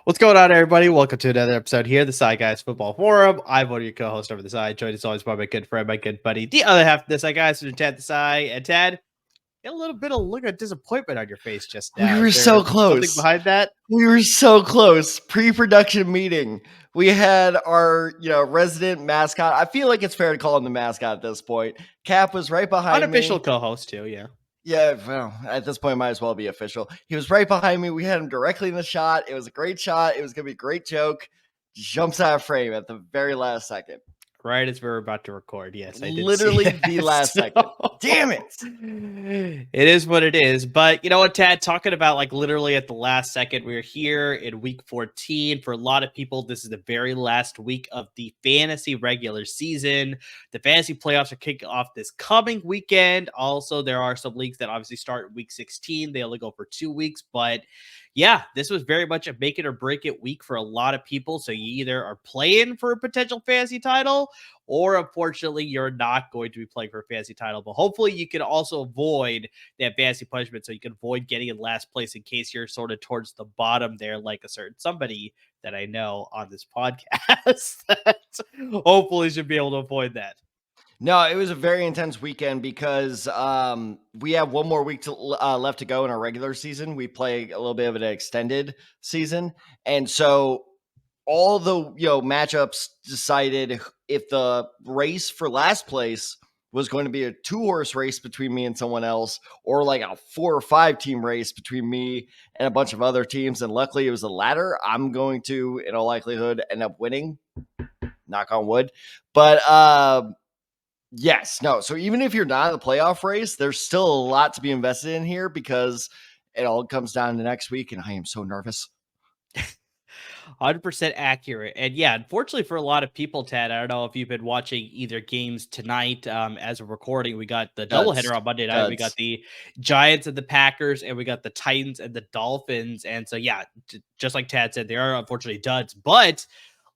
What's going on, everybody? Welcome to another episode here, the Side Guys Football Forum. I'm one of your co-hosts over the side, joined as always by my good friend, my good buddy, the other half of the Side Guys, Ted the Side. And Ted, get a little bit of look of disappointment on your face just now. We were so close. Something behind that? We were so close. Pre-production meeting. We had our, resident mascot. I feel like it's fair to call him the mascot at this point. Cap was right behind Unofficial me. co-host too, yeah. Yeah, well, at this point, it might as well be official. He was right behind me. We had him directly in the shot. It was a great shot. It was going to be a great joke. Jumps out of frame at the very last second. Right as we were about to record. Yes, I did. Literally the last second. Damn it. It is what it is. But you know what, Tad? Talking about like literally at the last second, we're here in week 14. For a lot of people, this is the very last week of the fantasy regular season. The fantasy playoffs are kicking off this coming weekend. Also, there are some leagues that obviously start week 16. They only go for 2 weeks, but yeah, this was very much a make it or break it week for a lot of people. So you either are playing for a potential fantasy title, or unfortunately, you're not going to be playing for a fantasy title. But hopefully, you can also avoid that fantasy punishment, so you can avoid getting in last place in case you're sort of towards the bottom there, like a certain somebody that I know on this podcast. Hopefully, should be able to avoid that. No, it was a very intense weekend because we have one more week left to go in our regular season. We play a little bit of an extended season. And so all the matchups decided if the race for last place was going to be a 2-horse race between me and someone else, or like a 4 or 5 team race between me and a bunch of other teams. And luckily it was the latter. I'm going to, in all likelihood, end up winning. Knock on wood. But yes, no. So even if you're not in the playoff race, there's still a lot to be invested in here because it all comes down to next week, and I am so nervous. 100% accurate. And yeah, unfortunately for a lot of people, Ted, I don't know if you've been watching either games tonight. As we're recording, we got the doubleheader on Monday night. We got the Giants and the Packers, and we got the Titans and the Dolphins. And so, yeah, just like Tad said, they are unfortunately duds, but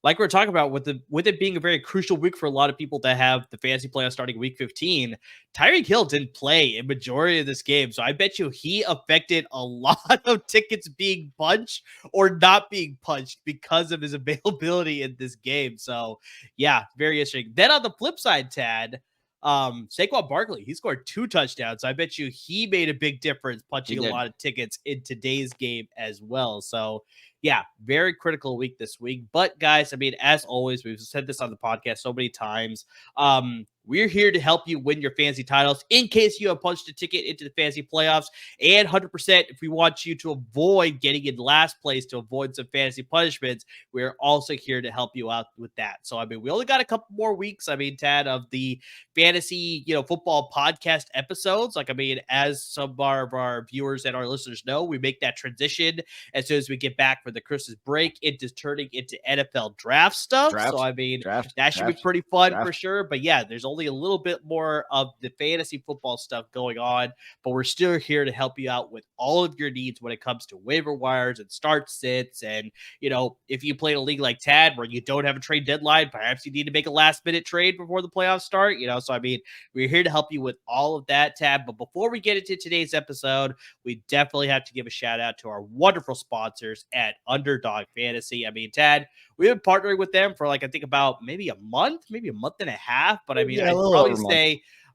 like we're talking about with it being a very crucial week for a lot of people that have the fantasy playoffs starting week 15, Tyreek Hill didn't play a majority of this game. So I bet you he affected a lot of tickets being punched or not being punched because of his availability in this game. So yeah, very interesting. Then on the flip side, Tad, Saquon Barkley, he scored 2 touchdowns. So I bet you he made a big difference punching a lot of tickets in today's game as well. So yeah, very critical week this week. But guys, I mean, as always, we've said this on the podcast so many times. We're here to help you win your fantasy titles in case you have punched a ticket into the fantasy playoffs. And 100%, if we want you to avoid getting in last place, to avoid some fantasy punishments, we're also here to help you out with that. So, I mean, we only got a couple more weeks, I mean, Tad, of the fantasy, football podcast episodes. Like, I mean, as some of our viewers and our listeners know, we make that transition as soon as we get back for the Christmas break into turning into NFL draft stuff. So, I mean, that should be pretty fun for sure. But yeah, there's only a little bit more of the fantasy football stuff going on, but we're still here to help you out with all of your needs when it comes to waiver wires and start sits. And, if you play in a league like Tad where you don't have a trade deadline, perhaps you need to make a last minute trade before the playoffs start, so I mean, we're here to help you with all of that, Tad. But before we get into today's episode, we definitely have to give a shout out to our wonderful sponsors at Underdog Fantasy. I mean, Tad, we've been partnering with them for I think about maybe a month and a half. But I mean, I'd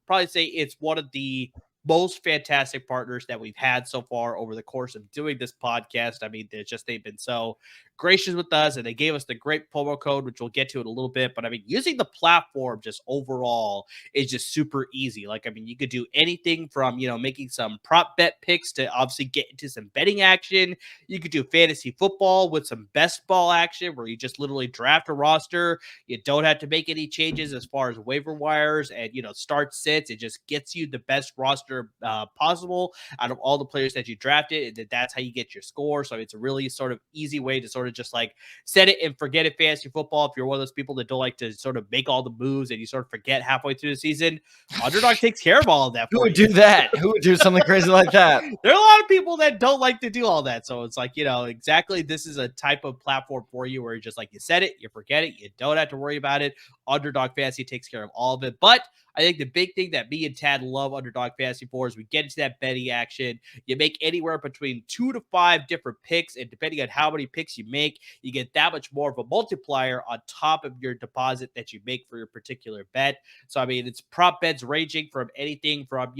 probably say it's one of the most fantastic partners that we've had so far over the course of doing this podcast. I mean, they've been so gracious with us, and they gave us the great promo code, which we'll get to in a little bit. But I mean, using the platform just overall is just super easy. Like, I mean, you could do anything from, making some prop bet picks to obviously get into some betting action. You could do fantasy football with some best ball action where you just literally draft a roster. You don't have to make any changes as far as waiver wires and, start sits. It just gets you the best roster possible out of all the players that you drafted. And that's how you get your score. So it's a really sort of easy way to sort of just like set it and forget it fantasy football. If you're one of those people that don't like to sort of make all the moves and you sort of forget halfway through the season, Underdog takes care of all of that Who for would you. do that? Who would do something crazy like that? There are a lot of people that don't like to do all that. So it's like, exactly, this is a type of platform for you where you're just like, you set it, you forget it, you don't have to worry about it. Underdog Fantasy takes care of all of it. But I think the big thing that me and Tad love Underdog Fantasy for is we get into that betting action. You make anywhere between 2 to 5 different picks, and depending on how many picks you make, you get that much more of a multiplier on top of your deposit that you make for your particular bet. So, I mean, it's prop bets ranging from anything from,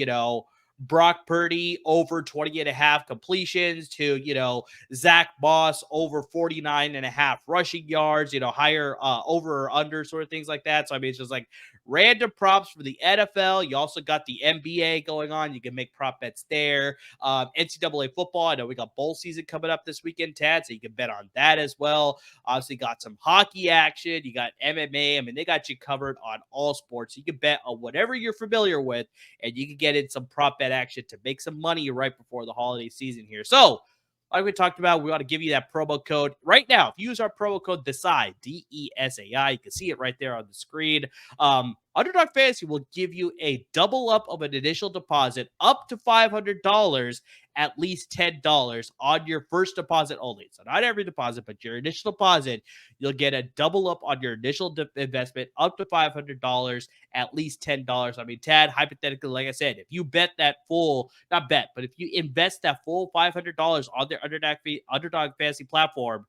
Brock Purdy over 20.5 completions to, Zach Moss over 49.5 rushing yards, higher over or under sort of things like that. So, I mean, it's just like random props for the NFL. You also got the NBA going on. You can make prop bets there. NCAA football. I know we got bowl season coming up this weekend, Tad, so you can bet on that as well. Obviously got some hockey action. You got MMA. I mean, they got you covered on all sports. You can bet on whatever you're familiar with, and you can get in some prop bet action to make some money right before the holiday season here. So, like we talked about, we want to give you that promo code right now. If you use our promo code DESAI, DESAI, you can see it right there on the screen. Underdog Fantasy will give you a double up of an initial deposit up to $500, at least $10 on your first deposit only. So not every deposit, but your initial deposit, you'll get a double up on your initial investment up to $500, at least $10. I mean, Tad, hypothetically, like I said, if you bet that full, not bet, but if you invest that full $500 on their Underdog Fantasy platform,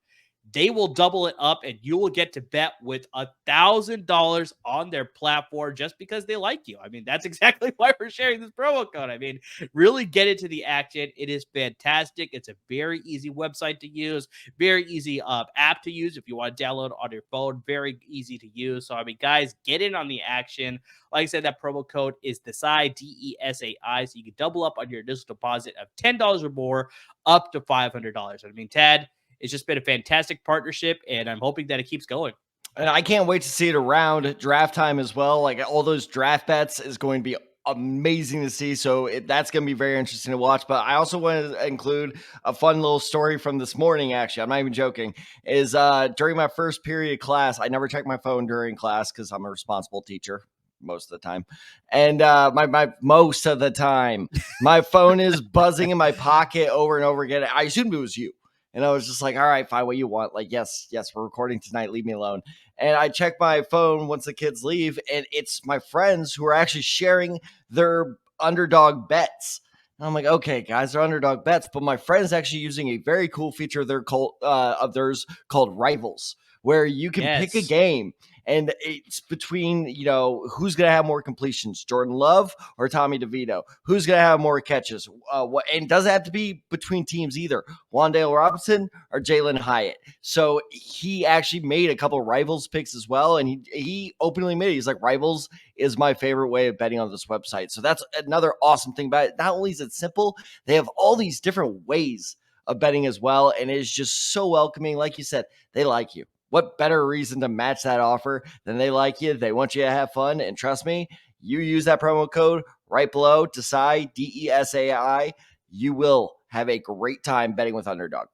they will double it up and you will get to bet with $1,000 on their platform just because they like you. I mean, that's exactly why we're sharing this promo code. I mean, really get into the action. It is fantastic. It's a very easy website to use, very easy app to use if you want to download on your phone. Very easy to use. So, I mean, guys, get in on the action. Like I said, that promo code is DESAI, DESAI. So you can double up on your initial deposit of $10 or more up to $500. I mean, Tad, it's just been a fantastic partnership, and I'm hoping that it keeps going. And I can't wait to see it around draft time as well. Like all those draft bets is going to be amazing to see. So that's going to be very interesting to watch. But I also want to include a fun little story from this morning. Actually, I'm not even joking. Is during my first period class, I never check my phone during class because I'm a responsible teacher most of the time. And my most of the time, my phone is buzzing in my pocket over and over again. I assumed it was you. And I was just like, all right, fine, what you want. Like, yes, we're recording tonight. Leave me alone. And I check my phone once the kids leave, and it's my friends who are actually sharing their underdog bets. And I'm like, okay, guys, they're underdog bets. But my friend's actually using a very cool feature of theirs called Rivals, where you can pick a game. And it's between, who's going to have more completions, Jordan Love or Tommy DeVito? Who's going to have more catches? And it doesn't have to be between teams either. Wan'Dale Robinson or Jalen Hyatt. So he actually made a couple of Rivals picks as well. And he openly admitted, he's like, Rivals is my favorite way of betting on this website. So that's another awesome thing about it. Not only is it simple, they have all these different ways of betting as well. And it is just so welcoming. Like you said, they like you. What better reason to match that offer than they like you? They want you to have fun. And trust me, you use that promo code right below, DESAI, DESAI. You will have a great time betting with Underdog.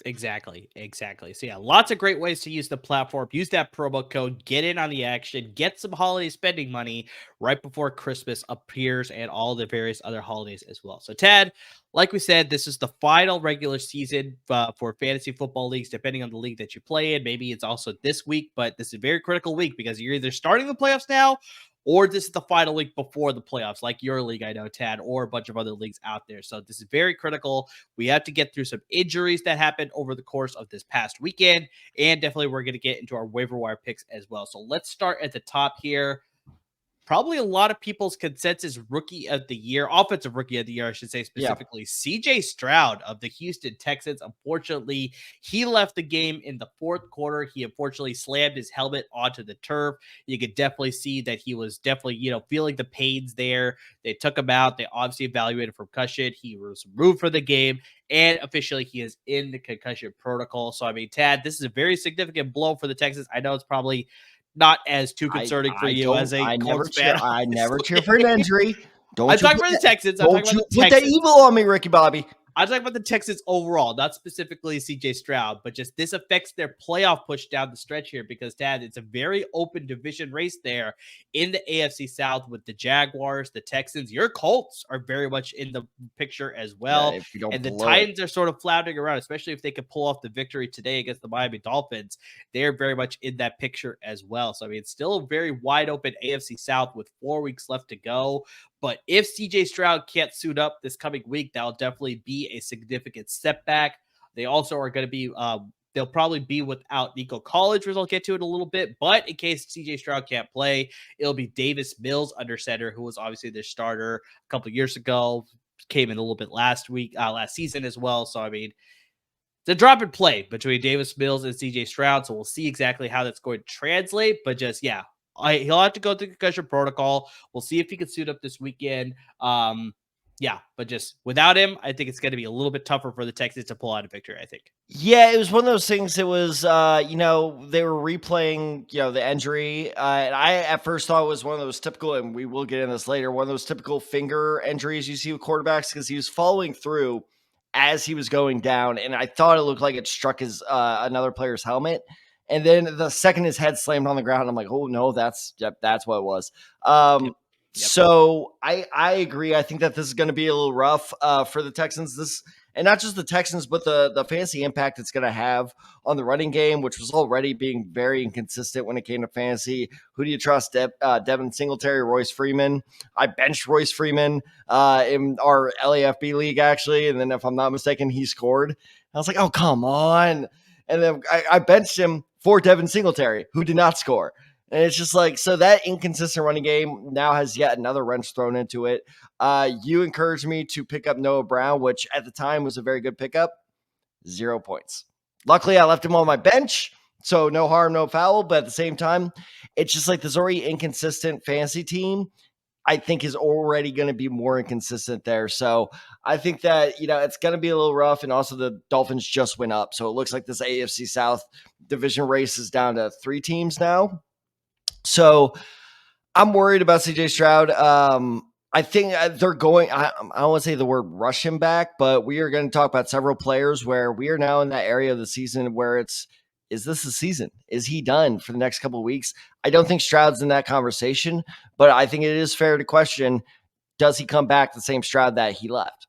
Exactly. So yeah, lots of great ways to use the platform. Use that promo code, get in on the action, get some holiday spending money right before Christmas appears and all the various other holidays as well. So Tad, like we said, this is the final regular season for fantasy football leagues, depending on the league that you play in. Maybe it's also this week, but this is a very critical week because you're either starting the playoffs now or this is the final week before the playoffs, like your league, I know, Tad, or a bunch of other leagues out there. So this is very critical. We have to get through some injuries that happened over the course of this past weekend, and definitely we're going to get into our waiver wire picks as well. So let's start at the top here. probably a lot of people's consensus rookie of the year, offensive rookie of the year, I should say specifically, CJ Stroud of the Houston Texans. Unfortunately, he left the game in the fourth quarter. He unfortunately slammed his helmet onto the turf. You could definitely see that he was definitely, feeling the pains there. They took him out. They obviously evaluated for concussion. He was removed for the game, and officially he is in the concussion protocol. So, I mean, Tad, this is a very significant blow for the Texans. I know it's probably not as too concerning for you as a Colts fan. I never cheer for an injury. I'm talking about the Texans. Don't you put that evil on me, Ricky Bobby. I'm talking about the Texans overall, not specifically CJ Stroud, but just this affects their playoff push down the stretch here because, Dad, it's a very open division race there in the AFC South with the Jaguars, the Texans. Your Colts are very much in the picture as well. Yeah, and the Titans are sort of floundering around, especially if they could pull off the victory today against the Miami Dolphins. They're very much in that picture as well. So, I mean, it's still a very wide open AFC South with 4 weeks left to go. But if CJ Stroud can't suit up this coming week, that'll definitely be a significant setback. They also are going to be, they'll probably be without Nico Collins, which I'll get to in a little bit. But in case CJ Stroud can't play, it'll be Davis Mills under center, who was obviously their starter a couple of years ago, came in a little bit last season as well. So, I mean, it's a drop and play between Davis Mills and CJ Stroud. So we'll see exactly how that's going to translate. But just, yeah, he'll have to go through concussion protocol. We'll see if he can suit up this weekend. Yeah, but just without him, I think it's going to be a little bit tougher for the Texans to pull out a victory, I think. Yeah, it was one of those things. It was, they were replaying, the injury. And I at first thought it was one of those typical, and we will get into this later, one of those typical finger injuries you see with quarterbacks because he was following through as he was going down. And I thought it looked like it struck his another player's helmet. And then the second his head slammed on the ground, I'm like, oh no, that's what it was. Yep. So I agree. I think that this is going to be a little rough for the Texans. And not just the Texans, but the fantasy impact it's going to have on the running game, which was already being very inconsistent when it came to fantasy. Who do you trust? Devin Singletary, Royce Freeman. I benched Royce Freeman in our LAFB league, actually. And then if I'm not mistaken, he scored. I was like, oh, come on. And then I benched him for Devin Singletary, who did not score. And it's just like, so that inconsistent running game now has yet another wrench thrown into it. You encouraged me to pick up Noah Brown, which at the time was a very good pickup. 0 points. Luckily, I left him on my bench, so no harm, no foul. But at the same time, it's just like this already inconsistent fantasy team, I think is already going to be more inconsistent there. So I think that, it's going to be a little rough. And also the Dolphins just went up. So it looks like this AFC South division race is down to 3 teams now. So I'm worried about CJ Stroud. I think they're going, I don't want to say the word rush him back, but we are going to talk about several players where we are now in that area of the season where is this the season? Is he done for the next couple of weeks? I don't think Stroud's in that conversation, but I think it is fair to question, does he come back the same Stroud that he left?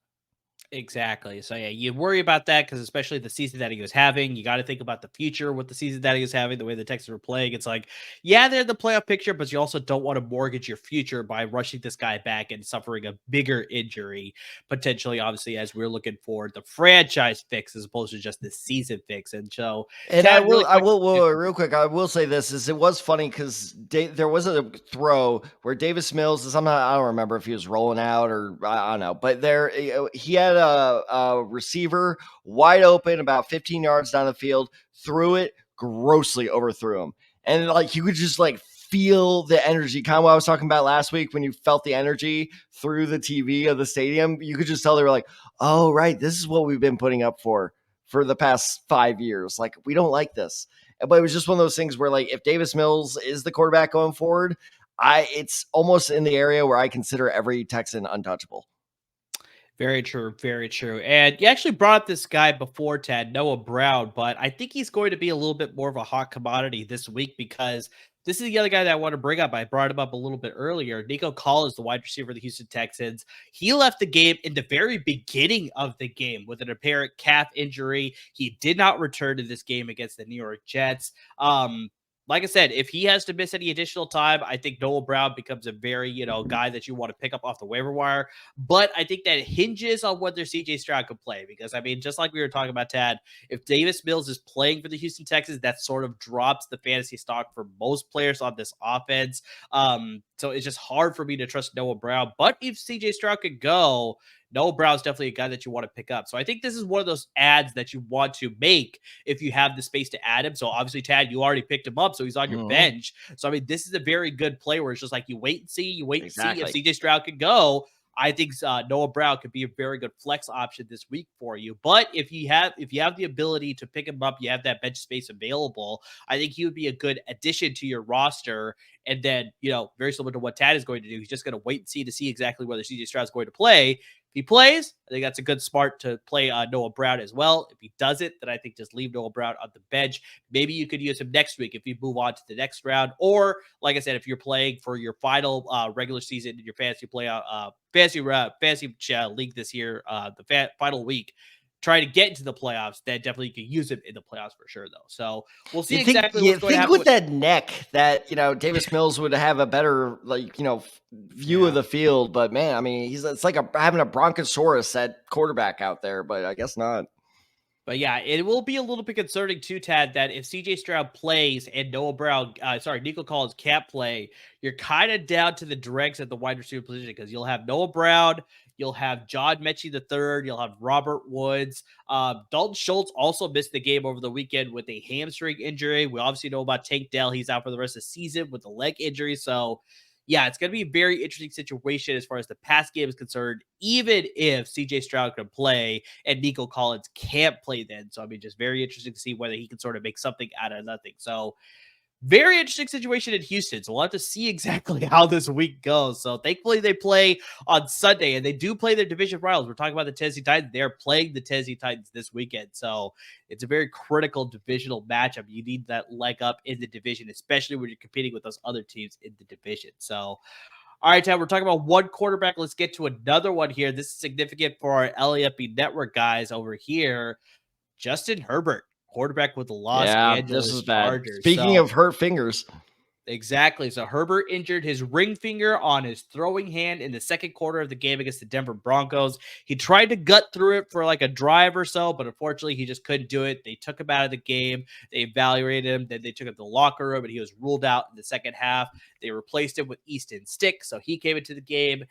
Exactly. So, yeah, you worry about that because especially the season that he was having, you got to think about the future with the season that he was having, the way the Texans were playing. It's like, yeah, they're in the playoff picture, but you also don't want to mortgage your future by rushing this guy back and suffering a bigger injury, potentially, obviously, as we're looking for the franchise fix as opposed to just the season fix. And so, and I will real quick, I will say this is it was funny because there was a throw where Davis Mills, I don't remember if he was rolling out or I don't know, but he had a receiver wide open about 15 yards down the field, threw it, grossly overthrew him. And like you could just like feel the energy, kind of what I was talking about last week when you felt the energy through the TV of the stadium. You could just tell they were like, oh, right, this is what we've been putting up for the past 5 years. Like, we don't like this. But it was just one of those things where like if Davis Mills is the quarterback going forward, it's almost in the area where I consider every Texan untouchable. Very true. Very true. And you actually brought up this guy before, Ted, Noah Brown, but I think he's going to be a little bit more of a hot commodity this week because this is the other guy that I want to bring up. I brought him up a little bit earlier. Nico Collins, the wide receiver of the Houston Texans. He left the game in the very beginning of the game with an apparent calf injury. He did not return to this game against the New York Jets. like I said, if he has to miss any additional time, I think Noah Brown becomes a very, guy that you want to pick up off the waiver wire. But I think that hinges on whether CJ Stroud can play. Because, I mean, just like we were talking about, Tad, if Davis Mills is playing for the Houston Texans, that sort of drops the fantasy stock for most players on this offense. So it's just hard for me to trust Noah Brown. But if CJ Stroud could go, Noah Brown's definitely a guy that you want to pick up. So I think this is one of those ads that you want to make if you have the space to add him. So obviously, Tad, you already picked him up, so he's on your bench. So I mean, this is a very good play where it's just like you wait and see, and see if CJ Stroud can go. I think Noah Brown could be a very good flex option this week for you. But if you have the ability to pick him up, you have that bench space available, I think he would be a good addition to your roster. And then, very similar to what Tad is going to do, he's just going to wait and see to see exactly whether CJ Stroud is going to play. If he plays, I think that's a good smart to play Noah Brown as well. If he doesn't, then I think just leave Noah Brown on the bench. Maybe you could use him next week if you move on to the next round. Or, like I said, if you're playing for your final regular season in your fantasy league this year, the final week, trying to get into the playoffs, then definitely you can use him in the playoffs for sure, though. So we'll see exactly what's going to happen with that neck that, Davis Mills would have a better, view of the field. But man, I mean, it's like having a bronchosaurus at quarterback out there, but I guess not. But yeah, it will be a little bit concerning too, Tad, that if CJ Stroud plays and Nico Collins can't play, you're kind of down to the dregs at the wide receiver position because you'll have Noah Brown, you'll have John Mechie III, you'll have Robert Woods. Dalton Schultz also missed the game over the weekend with a hamstring injury. We obviously know about Tank Dell. He's out for the rest of the season with a leg injury. So yeah, it's going to be a very interesting situation as far as the pass game is concerned, even if CJ Stroud can play and Nico Collins can't play then. So, I mean, just very interesting to see whether he can sort of make something out of nothing. So, very interesting situation in Houston. So we'll have to see exactly how this week goes. So thankfully they play on Sunday and they do play their division rivals. We're talking about the Tennessee Titans. They're playing the Tennessee Titans this weekend. So it's a very critical divisional matchup. You need that leg up in the division, especially when you're competing with those other teams in the division. So, all right, Ted, we're talking about one quarterback. Let's get to another one here. This is significant for our LAFB network guys over here. Justin Herbert, quarterback with the Los Angeles Chargers. Speaking of hurt fingers. Exactly. So Herbert injured his ring finger on his throwing hand in the second quarter of the game against the Denver Broncos. He tried to gut through it for like a drive or so, but unfortunately he just couldn't do it. They took him out of the game. They evaluated him. Then they took him to the locker room and he was ruled out in the second half. They replaced him with Easton Stick. So he came into the game.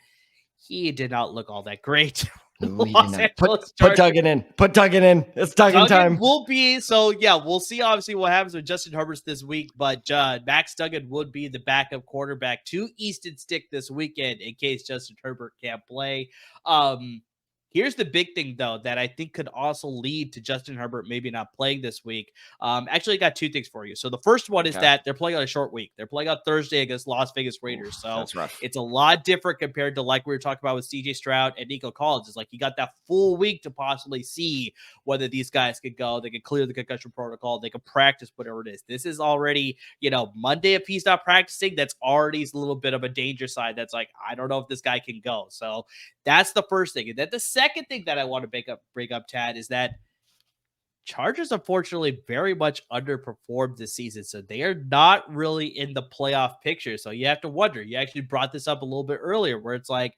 He did not look all that great. Put Duggan in. Put Duggan in. It's Duggan time. Will be so. Yeah, we'll see. Obviously, what happens with Justin Herbert this week, but Max Duggan would be the backup quarterback to Easton Stick this weekend in case Justin Herbert can't play. Here's the big thing, though, that I think could also lead to Justin Herbert maybe not playing this week. Actually, I got two things for you. So the first one is that they're playing on a short week. They're playing on Thursday against Las Vegas Raiders. So it's a lot different compared to like we were talking about with CJ Stroud and Nico Collins. It's like you got that full week to possibly see whether these guys could go. They could clear the concussion protocol. They could practice whatever it is. This is already, Monday if he's not practicing, that's already a little bit of a danger side. That's like, I don't know if this guy can go. So that's the first thing. And then the second thing that I want to bring up, Tad, is that Chargers, unfortunately, very much underperformed this season. So they are not really in the playoff picture. So you have to wonder. You actually brought this up a little bit earlier where it's like,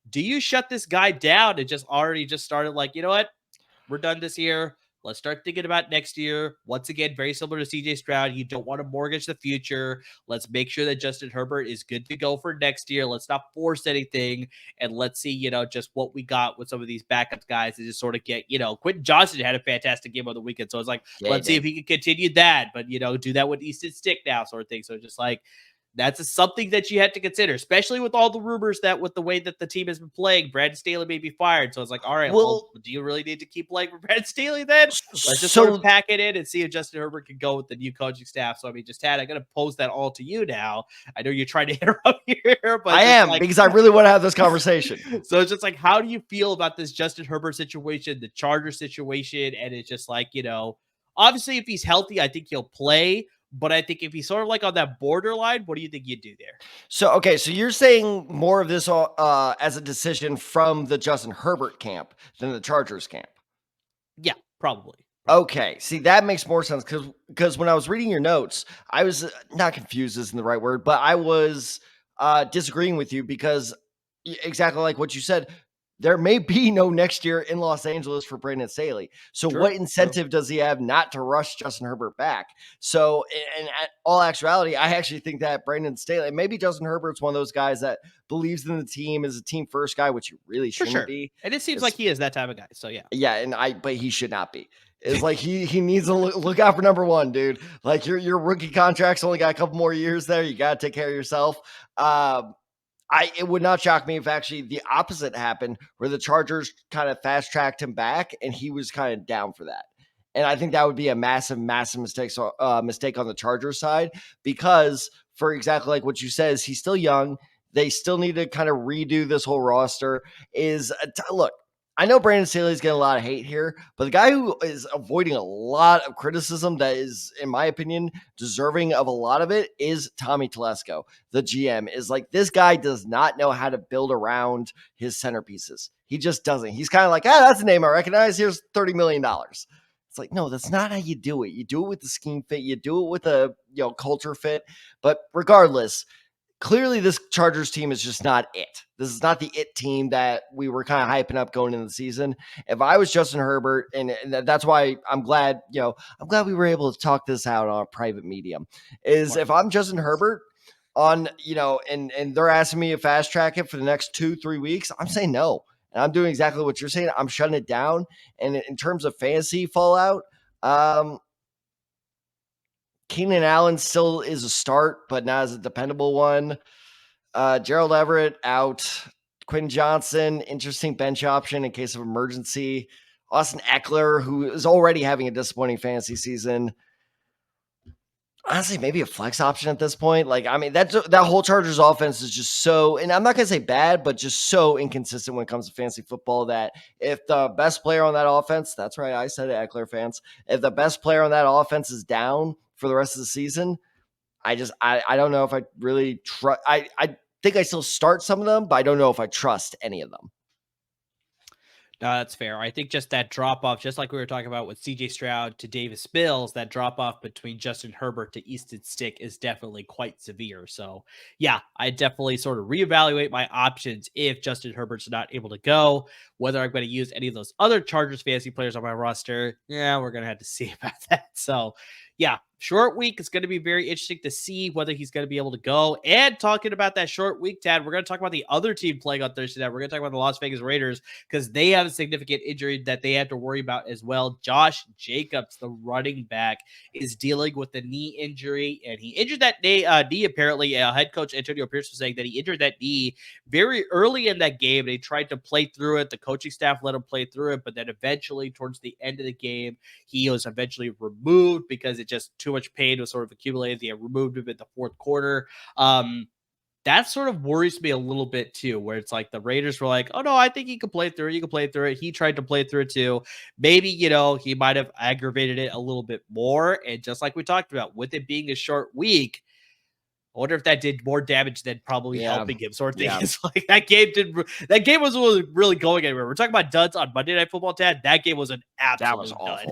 do you shut this guy down and just started like, you know what? We're done this year. Let's start thinking about next year. Once again, very similar to CJ Stroud. You don't want to mortgage the future. Let's make sure that Justin Herbert is good to go for next year. Let's not force anything. And let's see, just what we got with some of these backup guys to just sort of get, Quentin Johnson had a fantastic game on the weekend. So it's like, let's see if he can continue that. But, do that with Easton Stick now sort of thing. So just like, that's something that you have to consider, especially with all the rumors that with the way that the team has been playing, Brandon Staley may be fired. So it's like, all right, well, do you really need to keep playing for Brandon Staley then? Let's just sort of pack it in and see if Justin Herbert can go with the new coaching staff. So, I mean, Tad, I'm going to pose that all to you now. I know you're trying to interrupt here, but I am because I really want to have this conversation. So it's just like, how do you feel about this Justin Herbert situation, the Chargers situation? And it's just like, obviously if he's healthy, I think he'll play. But I think if he's sort of like on that borderline, what do you think you'd do there? So, okay, so you're saying more of this as a decision from the Justin Herbert camp than the Chargers camp? Yeah, probably. Okay, see, that makes more sense because when I was reading your notes, I was not confused isn't the right word, but I was disagreeing with you because exactly like what you said, there may be no next year in Los Angeles for Brandon Staley. So what True. incentive does he have not to rush Justin Herbert back? So in all actuality, I actually think that Brandon Staley, maybe Justin Herbert's one of those guys that believes in the team, is a team first guy, which you really For shouldn't sure. be. And it seems like It's he is that type of guy. So yeah. yeah, but he should not be. It's like he needs to look out for number one, dude. Like your rookie contract's only got a couple more years there. You got to take care of yourself. It would not shock me if actually the opposite happened, where the Chargers kind of fast tracked him back, and he was kind of down for that. And I think that would be a massive, massive mistake on the Chargers side because, for exactly like what you said, is he's still young. They still need to kind of redo this whole roster. Look, I know Brandon Staley's getting a lot of hate here, but the guy who is avoiding a lot of criticism that is, in my opinion, deserving of a lot of it is Tommy Telesco, the GM. Is like, this guy does not know how to build around his centerpieces. He just doesn't. He's kind of like, that's a name I recognize. Here's $30 million. It's like, no, that's not how you do it. You do it with the scheme fit. You do it with a culture fit. But regardless, clearly this Chargers team is just not it. This is not the it team that we were kind of hyping up going into the season. If I was Justin Herbert, and that's why I'm glad, we were able to talk this out on a private medium, is if I'm Justin Herbert on, and they're asking me to fast track it for the next 2-3 weeks, I'm saying no. And I'm doing exactly what you're saying. I'm shutting it down. And in terms of fantasy fallout, Keenan Allen still is a start, but not as a dependable one. Gerald Everett out. Quinn Johnson, interesting bench option in case of emergency. Austin Eckler, who is already having a disappointing fantasy season. Honestly, maybe a flex option at this point. Like, I mean, that whole Chargers offense is just so, and I'm not going to say bad, but just so inconsistent when it comes to fantasy football that if the best player on that offense, that's right, I said it, Eckler fans, if the best player on that offense is down for the rest of the season, I don't know if I really trust. I think I still start some of them, but I don't know if I trust any of them. No, that's fair. I think just that drop off, just like we were talking about with CJ Stroud to Davis Mills, that drop off between Justin Herbert to Easton Stick is definitely quite severe. So, yeah, I definitely sort of reevaluate my options if Justin Herbert's not able to go. Whether I'm going to use any of those other Chargers fantasy players on my roster, yeah, we're going to have to see about that. So, yeah, short week. It's going to be very interesting to see whether he's going to be able to go. And talking about that short week, Tad, we're going to talk about the other team playing on Thursday night. We're going to talk about the Las Vegas Raiders because they have a significant injury that they have to worry about as well. Josh Jacobs, the running back, is dealing with a knee injury, and he injured that knee apparently. Head coach Antonio Pierce was saying that he injured that knee very early in that game, and he tried to play through it. The coaching staff let him play through it, but then eventually, towards the end of the game, he was eventually removed because it just too much pain was sort of accumulated. They removed him in the fourth quarter. That sort of worries me a little bit too, where it's like the Raiders were like, oh no, I think he can play through it. You can play through it. He tried to play through it too. Maybe, he might have aggravated it a little bit more. And just like we talked about, with it being a short week, I wonder if that did more damage than probably helping him. Sort of thing. It's like that game was really going anywhere. We're talking about duds on Monday Night Football, Tad. That game was an absolute dud.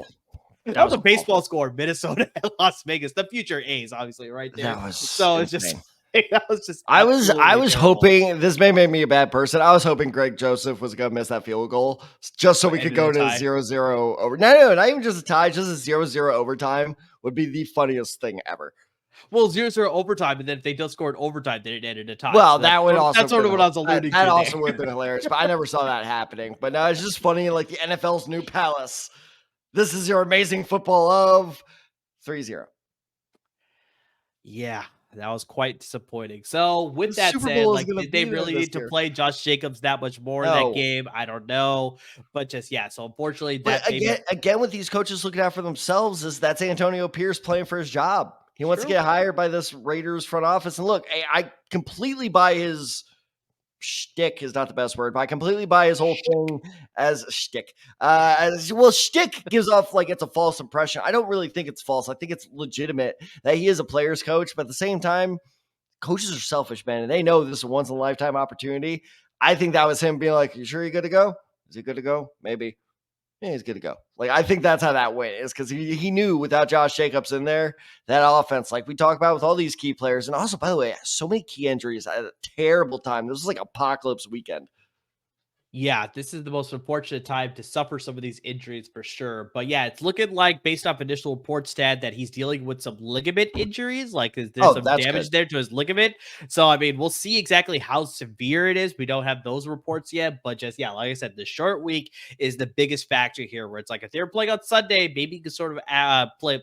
That was a baseball score, Minnesota and Las Vegas, the future A's, obviously, right there. That was so insane. It's just that was just I was hoping, this may make me a bad person. I was hoping Greg Joseph was gonna miss that field goal just so we could go to 0-0 over. No, not even just a tie, just a 0-0 overtime would be the funniest thing ever. Well, 0-0 overtime, and then if they don't score in overtime, then it ended a tie. Well, so that would also that's sort of what I was alluding to. That also would have been hilarious, but I never saw that happening. But no, it's just funny, like the NFL's new palace. This is your amazing football of 3-0. Yeah, that was quite disappointing. So with that said, like, did they really need to play Josh Jacobs that much more in that game? I don't know. But just, so unfortunately that again with these coaches looking out for themselves, that's Antonio Pierce playing for his job. He wants to get hired by this Raiders front office. And look, I completely buy his shtick is not the best word, but I completely buy his whole thing as a shtick. Shtick gives off like it's a false impression. I don't really think it's false. I think it's legitimate that he is a player's coach, but at the same time, coaches are selfish, man, and they know this is a once in a lifetime opportunity. I think that was him being like, "You sure you're good to go? Is he good to go? Maybe." Yeah, he's good to go. Like, I think that's how that went is because he knew without Josh Jacobs in there, that offense, like we talk about with all these key players, and also, by the way, so many key injuries at a terrible time. This was like apocalypse weekend. Yeah, this is the most unfortunate time to suffer some of these injuries for sure. But yeah, it's looking like based off initial reports, Dad, that he's dealing with some ligament injuries. Like there's Oh, some that's damage good. there to his ligament. So I mean, we'll see exactly how severe it is. We don't have those reports yet, but just yeah, like I said, the short week is the biggest factor here. Where it's like if they were playing on Sunday, maybe you could sort of put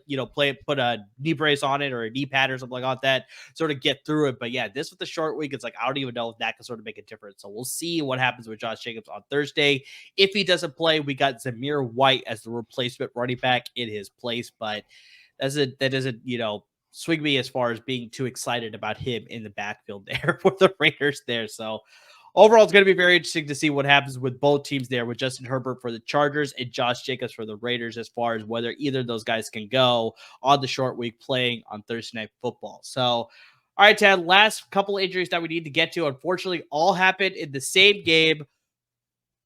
a knee brace on it or a knee pad or something like that, sort of get through it. But yeah, this with the short week, it's like I don't even know if that can sort of make a difference. So we'll see what happens with Josh Jacobs on Thursday. If he doesn't play, we got Zamir White as the replacement running back in his place. But that doesn't swing me as far as being too excited about him in the backfield there for the Raiders there. So overall, it's going to be very interesting to see what happens with both teams there, with Justin Herbert for the Chargers and Josh Jacobs for the Raiders, as far as whether either of those guys can go on the short week playing on Thursday Night Football. So, all right, Ted, last couple injuries that we need to get to, unfortunately, all happened in the same game,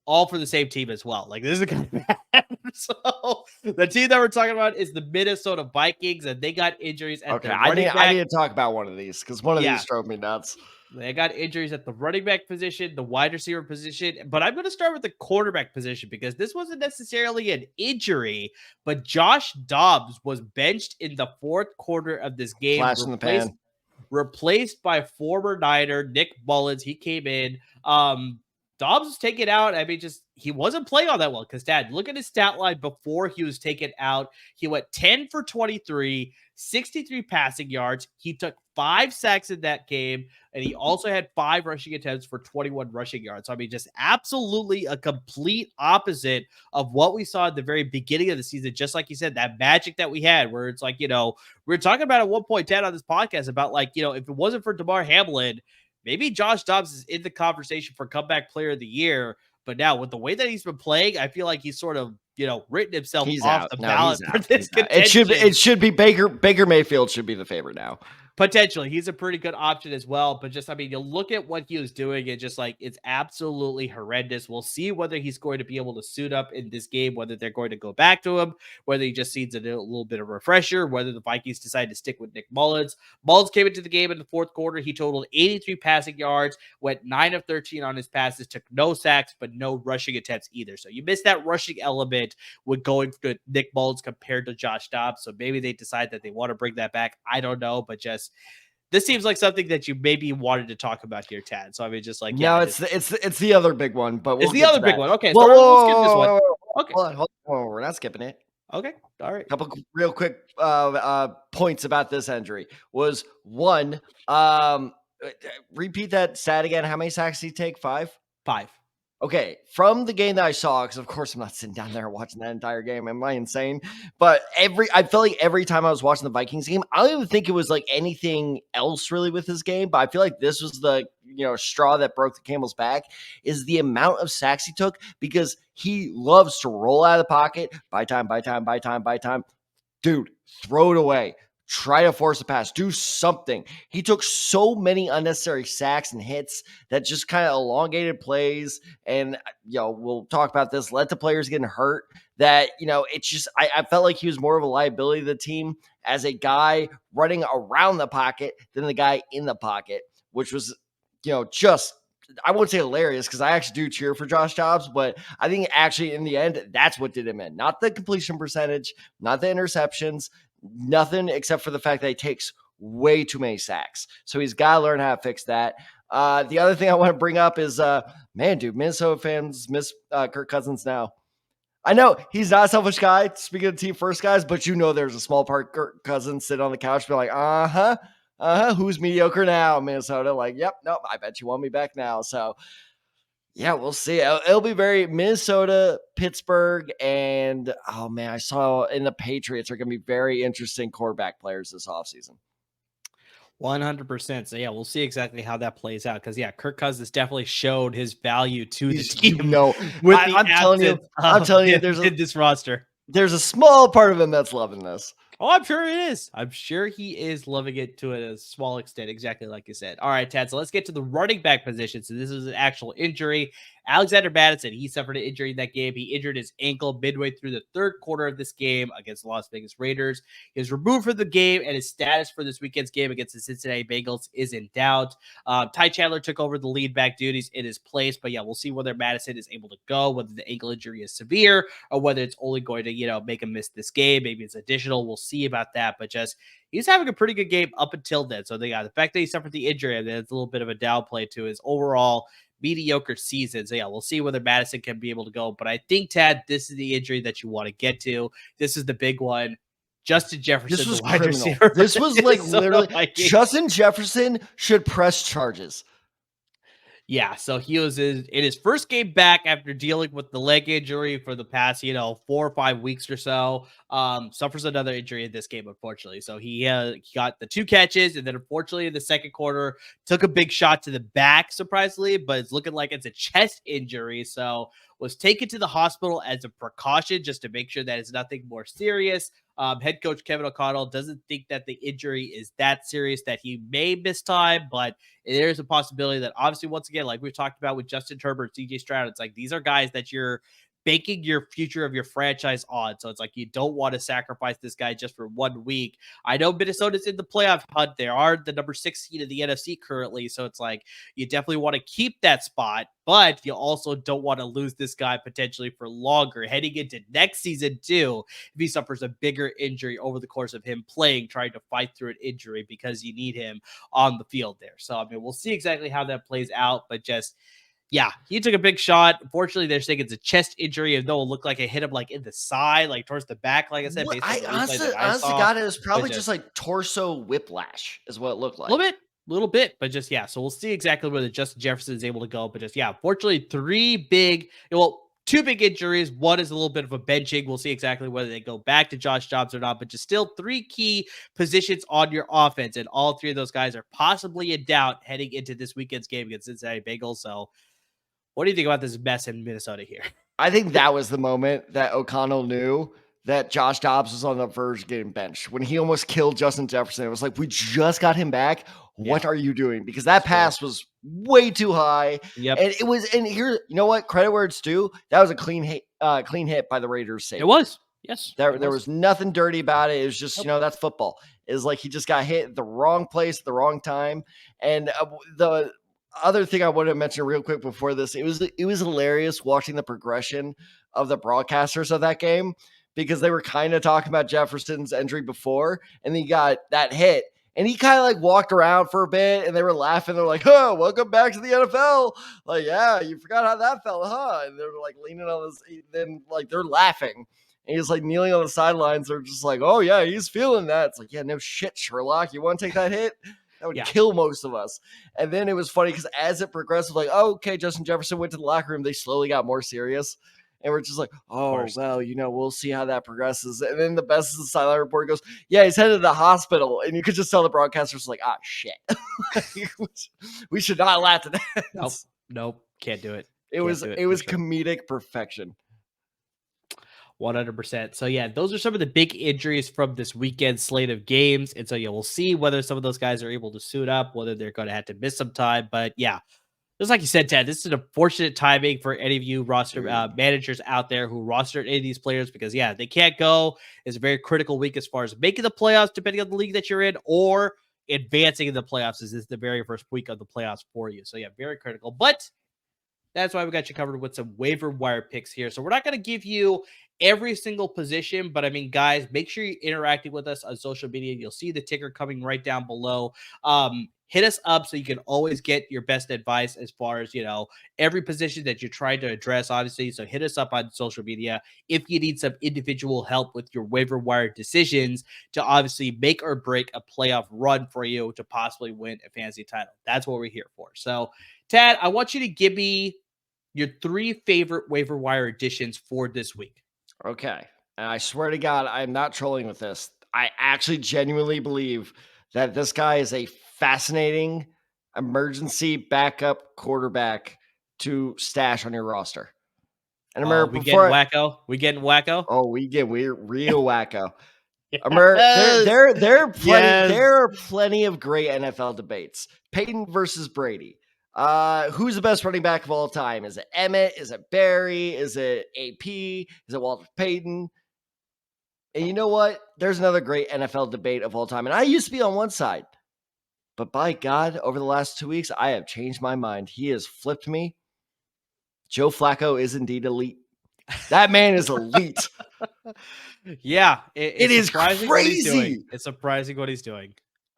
all for the same team as well. Like, this is kind of bad. So, the team that we're talking about is the Minnesota Vikings, and they got injuries at their running back. I need to talk about one of these because one of these drove me nuts. They got injuries at the running back position, the wide receiver position, but I'm going to start with the quarterback position because this wasn't necessarily an injury, but Josh Dobbs was benched in the fourth quarter of this game, Flash in the pan. Replaced by former Niner Nick Collins. He came in. Dobbs was taken out. I mean, just he wasn't playing all that well because, Dad, look at his stat line before he was taken out. He went 10 for 23, 63 passing yards. He took 5 sacks in that game, and he also had 5 rushing attempts for 21 rushing yards. So, I mean, just absolutely a complete opposite of what we saw at the very beginning of the season. Just like you said, that magic that we had where it's like, we were talking about at one point, Dad, on this podcast about like, if it wasn't for DeMar Hamlin, maybe Josh Dobbs is in the conversation for comeback player of the year. But now with the way that he's been playing, I feel like he's sort of, written himself off the ballot for this contention. It should be Baker Mayfield should be the favorite now. Potentially, he's a pretty good option as well. But just, I mean, you look at what he was doing, and just like it's absolutely horrendous. We'll see whether he's going to be able to suit up in this game, whether they're going to go back to him, whether he just needs a little bit of refresher, whether the Vikings decide to stick with Nick Mullins. Mullins came into the game in the fourth quarter. He totaled 83 passing yards, went 9 of 13 on his passes, took no sacks, but no rushing attempts either. So you missed that rushing element with going to Nick Mullins compared to Josh Dobbs. So maybe they decide that they want to bring that back. I don't know, but just this seems like something that you maybe wanted to talk about here, Tad. So I mean, just like it's the other big one, but it's the other big one. Okay, so let's skip this one. Okay, hold on, we're not skipping it. Okay, all right. Couple real quick points about this injury was one. Repeat that stat again. How many sacks did he take? 5. Okay, from the game that I saw, because of course I'm not sitting down there watching that entire game. Am I insane? But I felt like every time I was watching the Vikings game, I don't even think it was like anything else really with his game. But I feel like this was the straw that broke the camel's back, is the amount of sacks he took, because he loves to roll out of the pocket, buy time. Dude, throw it away. Try to force a pass. Do something. He took so many unnecessary sacks and hits that just kind of elongated plays. And, we'll talk about this. Let the players get hurt. That, it's just, I felt like he was more of a liability to the team as a guy running around the pocket than the guy in the pocket, which was, just, I wouldn't say hilarious because I actually do cheer for Josh Dobbs, but I think actually in the end, that's what did him in. Not the completion percentage, not the interceptions, nothing except for the fact that he takes way too many sacks. So he's got to learn how to fix that. The other thing I want to bring up is, Minnesota fans miss Kirk Cousins now. I know he's not a selfish guy, speaking of team first guys, but there's a small part Kirk Cousins sit on the couch be like, who's mediocre now, Minnesota? Like, yep, nope, I bet you want me back now. So, yeah, we'll see. It'll be very Minnesota, Pittsburgh, and I saw in the Patriots are going to be very interesting quarterback players this offseason. 100%. So yeah, we'll see exactly how that plays out. Because Kirk Cousins definitely showed his value to the team. I'm telling you, there's in this roster. There's a small part of him that's loving this. Oh, I'm sure it is. I'm sure he is loving it to a small extent, exactly like you said. All right, Tad, so let's get to the running back position. So this is an actual injury. Alexander Mattison, he suffered an injury in that game. He injured his ankle midway through the third quarter of this game against the Las Vegas Raiders. He was removed from the game, and his status for this weekend's game against the Cincinnati Bengals is in doubt. Ty Chandler took over the lead back duties in his place, but yeah, we'll see whether Mattison is able to go, whether the ankle injury is severe or whether it's only going to, make him miss this game. Maybe it's additional. We'll see about that, but just he's having a pretty good game up until then. So they got the fact that he suffered the injury, and it's a little bit of a downplay to his overall mediocre season. So yeah, we'll see whether Mattison can be able to go. But I think, Tad, this is the injury that you want to get to. This is the big one. Justin Jefferson, this was the wide criminal. receiver. This was like literally Justin Jefferson should press charges. Yeah, so he was in his first game back after dealing with the leg injury for the past, 4 or 5 weeks or so. Suffers another injury in this game, unfortunately. So he got the 2 catches, and then unfortunately in the second quarter took a big shot to the back, surprisingly, but it's looking like it's a chest injury. So was taken to the hospital as a precaution just to make sure that it's nothing more serious. Head coach Kevin O'Connell doesn't think that the injury is that serious that he may miss time, but there's a possibility that obviously, once again, like we've talked about with Justin Herbert, CJ Stroud, it's like these are guys that you're banking your future of your franchise on. So it's like you don't want to sacrifice this guy just for 1 week. I know Minnesota's in the playoff hunt. They are the number 6 seed in the NFC currently. So it's like you definitely want to keep that spot, but you also don't want to lose this guy potentially for longer heading into next season too. If he suffers a bigger injury over the course of him playing, trying to fight through an injury because you need him on the field there. So, I mean, we'll see exactly how that plays out, but just, yeah, he took a big shot. Unfortunately, they're saying it's a chest injury, and though it looked like it hit him like in the side, like towards the back, like I said. Well, Based on the honestly saw, got it was probably just like torso whiplash is what it looked like. A little bit, but just, yeah. So we'll see exactly whether Justin Jefferson is able to go. But just, yeah, fortunately, 2 big injuries. One is a little bit of a benching. We'll see exactly whether they go back to Josh Jacobs or not, but just still 3 key positions on your offense. And all 3 of those guys are possibly in doubt heading into this weekend's game against Cincinnati Bengals. So what do you think about this mess in Minnesota here? I think that was the moment that O'Connell knew that Josh Dobbs was on the verge of getting benched. When he almost killed Justin Jefferson, it was like, we just got him back. What are you doing? Because that pass was way too high. Yep. And here, you know what? Credit where it's due. That was a clean hit by the Raiders' safety. It was. Yes. There was nothing dirty about it. It was just, that's football. It's like he just got hit at the wrong place at the wrong time. And the other thing I wanted to mention real quick before this, it was hilarious watching the progression of the broadcasters of that game, because they were kind of talking about Jefferson's injury before, and he got that hit, and he kind of like walked around for a bit, and they were laughing. They're like, "Oh, welcome back to the NFL." Like, yeah, you forgot how that felt, huh? And they're like leaning on this, then like they're laughing. And he's like kneeling on the sidelines. They're just like, "Oh yeah, he's feeling that." It's like, yeah, no shit, Sherlock. You want to take that hit? That would kill most of us. And then it was funny because as it progressed, like, oh, okay, Justin Jefferson went to the locker room. They slowly got more serious. And we're just like, oh, well, we'll see how that progresses. And then the best of the sideline report goes, yeah, he's headed to the hospital. And you could just tell the broadcasters like, ah, shit. We should not laugh at that. Nope. Can't do it. It was comedic perfection. 100%. So yeah, those are some of the big injuries from this weekend slate of games. And so yeah, we'll see whether some of those guys are able to suit up, whether they're going to have to miss some time. But yeah, just like you said, Ted, this is an unfortunate timing for any of you roster managers out there who rostered any of these players, because yeah, they can't go. It's a very critical week as far as making the playoffs, depending on the league that you're in, or advancing in the playoffs, as this is the very first week of the playoffs for you. So yeah, very critical. But that's why we got you covered with some waiver wire picks here. So we're not going to give you every single position, but I mean, guys, make sure you're interacting with us on social media. You'll see the ticker coming right down below. Hit us up so you can always get your best advice as far as, every position that you're trying to address, obviously. So hit us up on social media if you need some individual help with your waiver wire decisions to obviously make or break a playoff run for you to possibly win a fantasy title. That's what we're here for. So, Tad, I want you to give me your 3 favorite waiver wire additions for this week. Okay. And I swear to God, I'm not trolling with this. I actually genuinely believe that this guy is a fascinating emergency backup quarterback to stash on your roster. And remember, we getting wacko. Oh, we're real wacko. There are plenty of great NFL debates. Peyton versus Brady. Who's the best running back of all time? Is it Emmett? Is it Barry? Is it AP? Is it Walter Payton? And you know what? There's another great NFL debate of all time. And I used to be on one side. But by God, over the last 2 weeks, I have changed my mind. He has flipped me. Joe Flacco is indeed elite. That man is elite. Yeah, it is crazy. What he's doing. It's surprising what he's doing.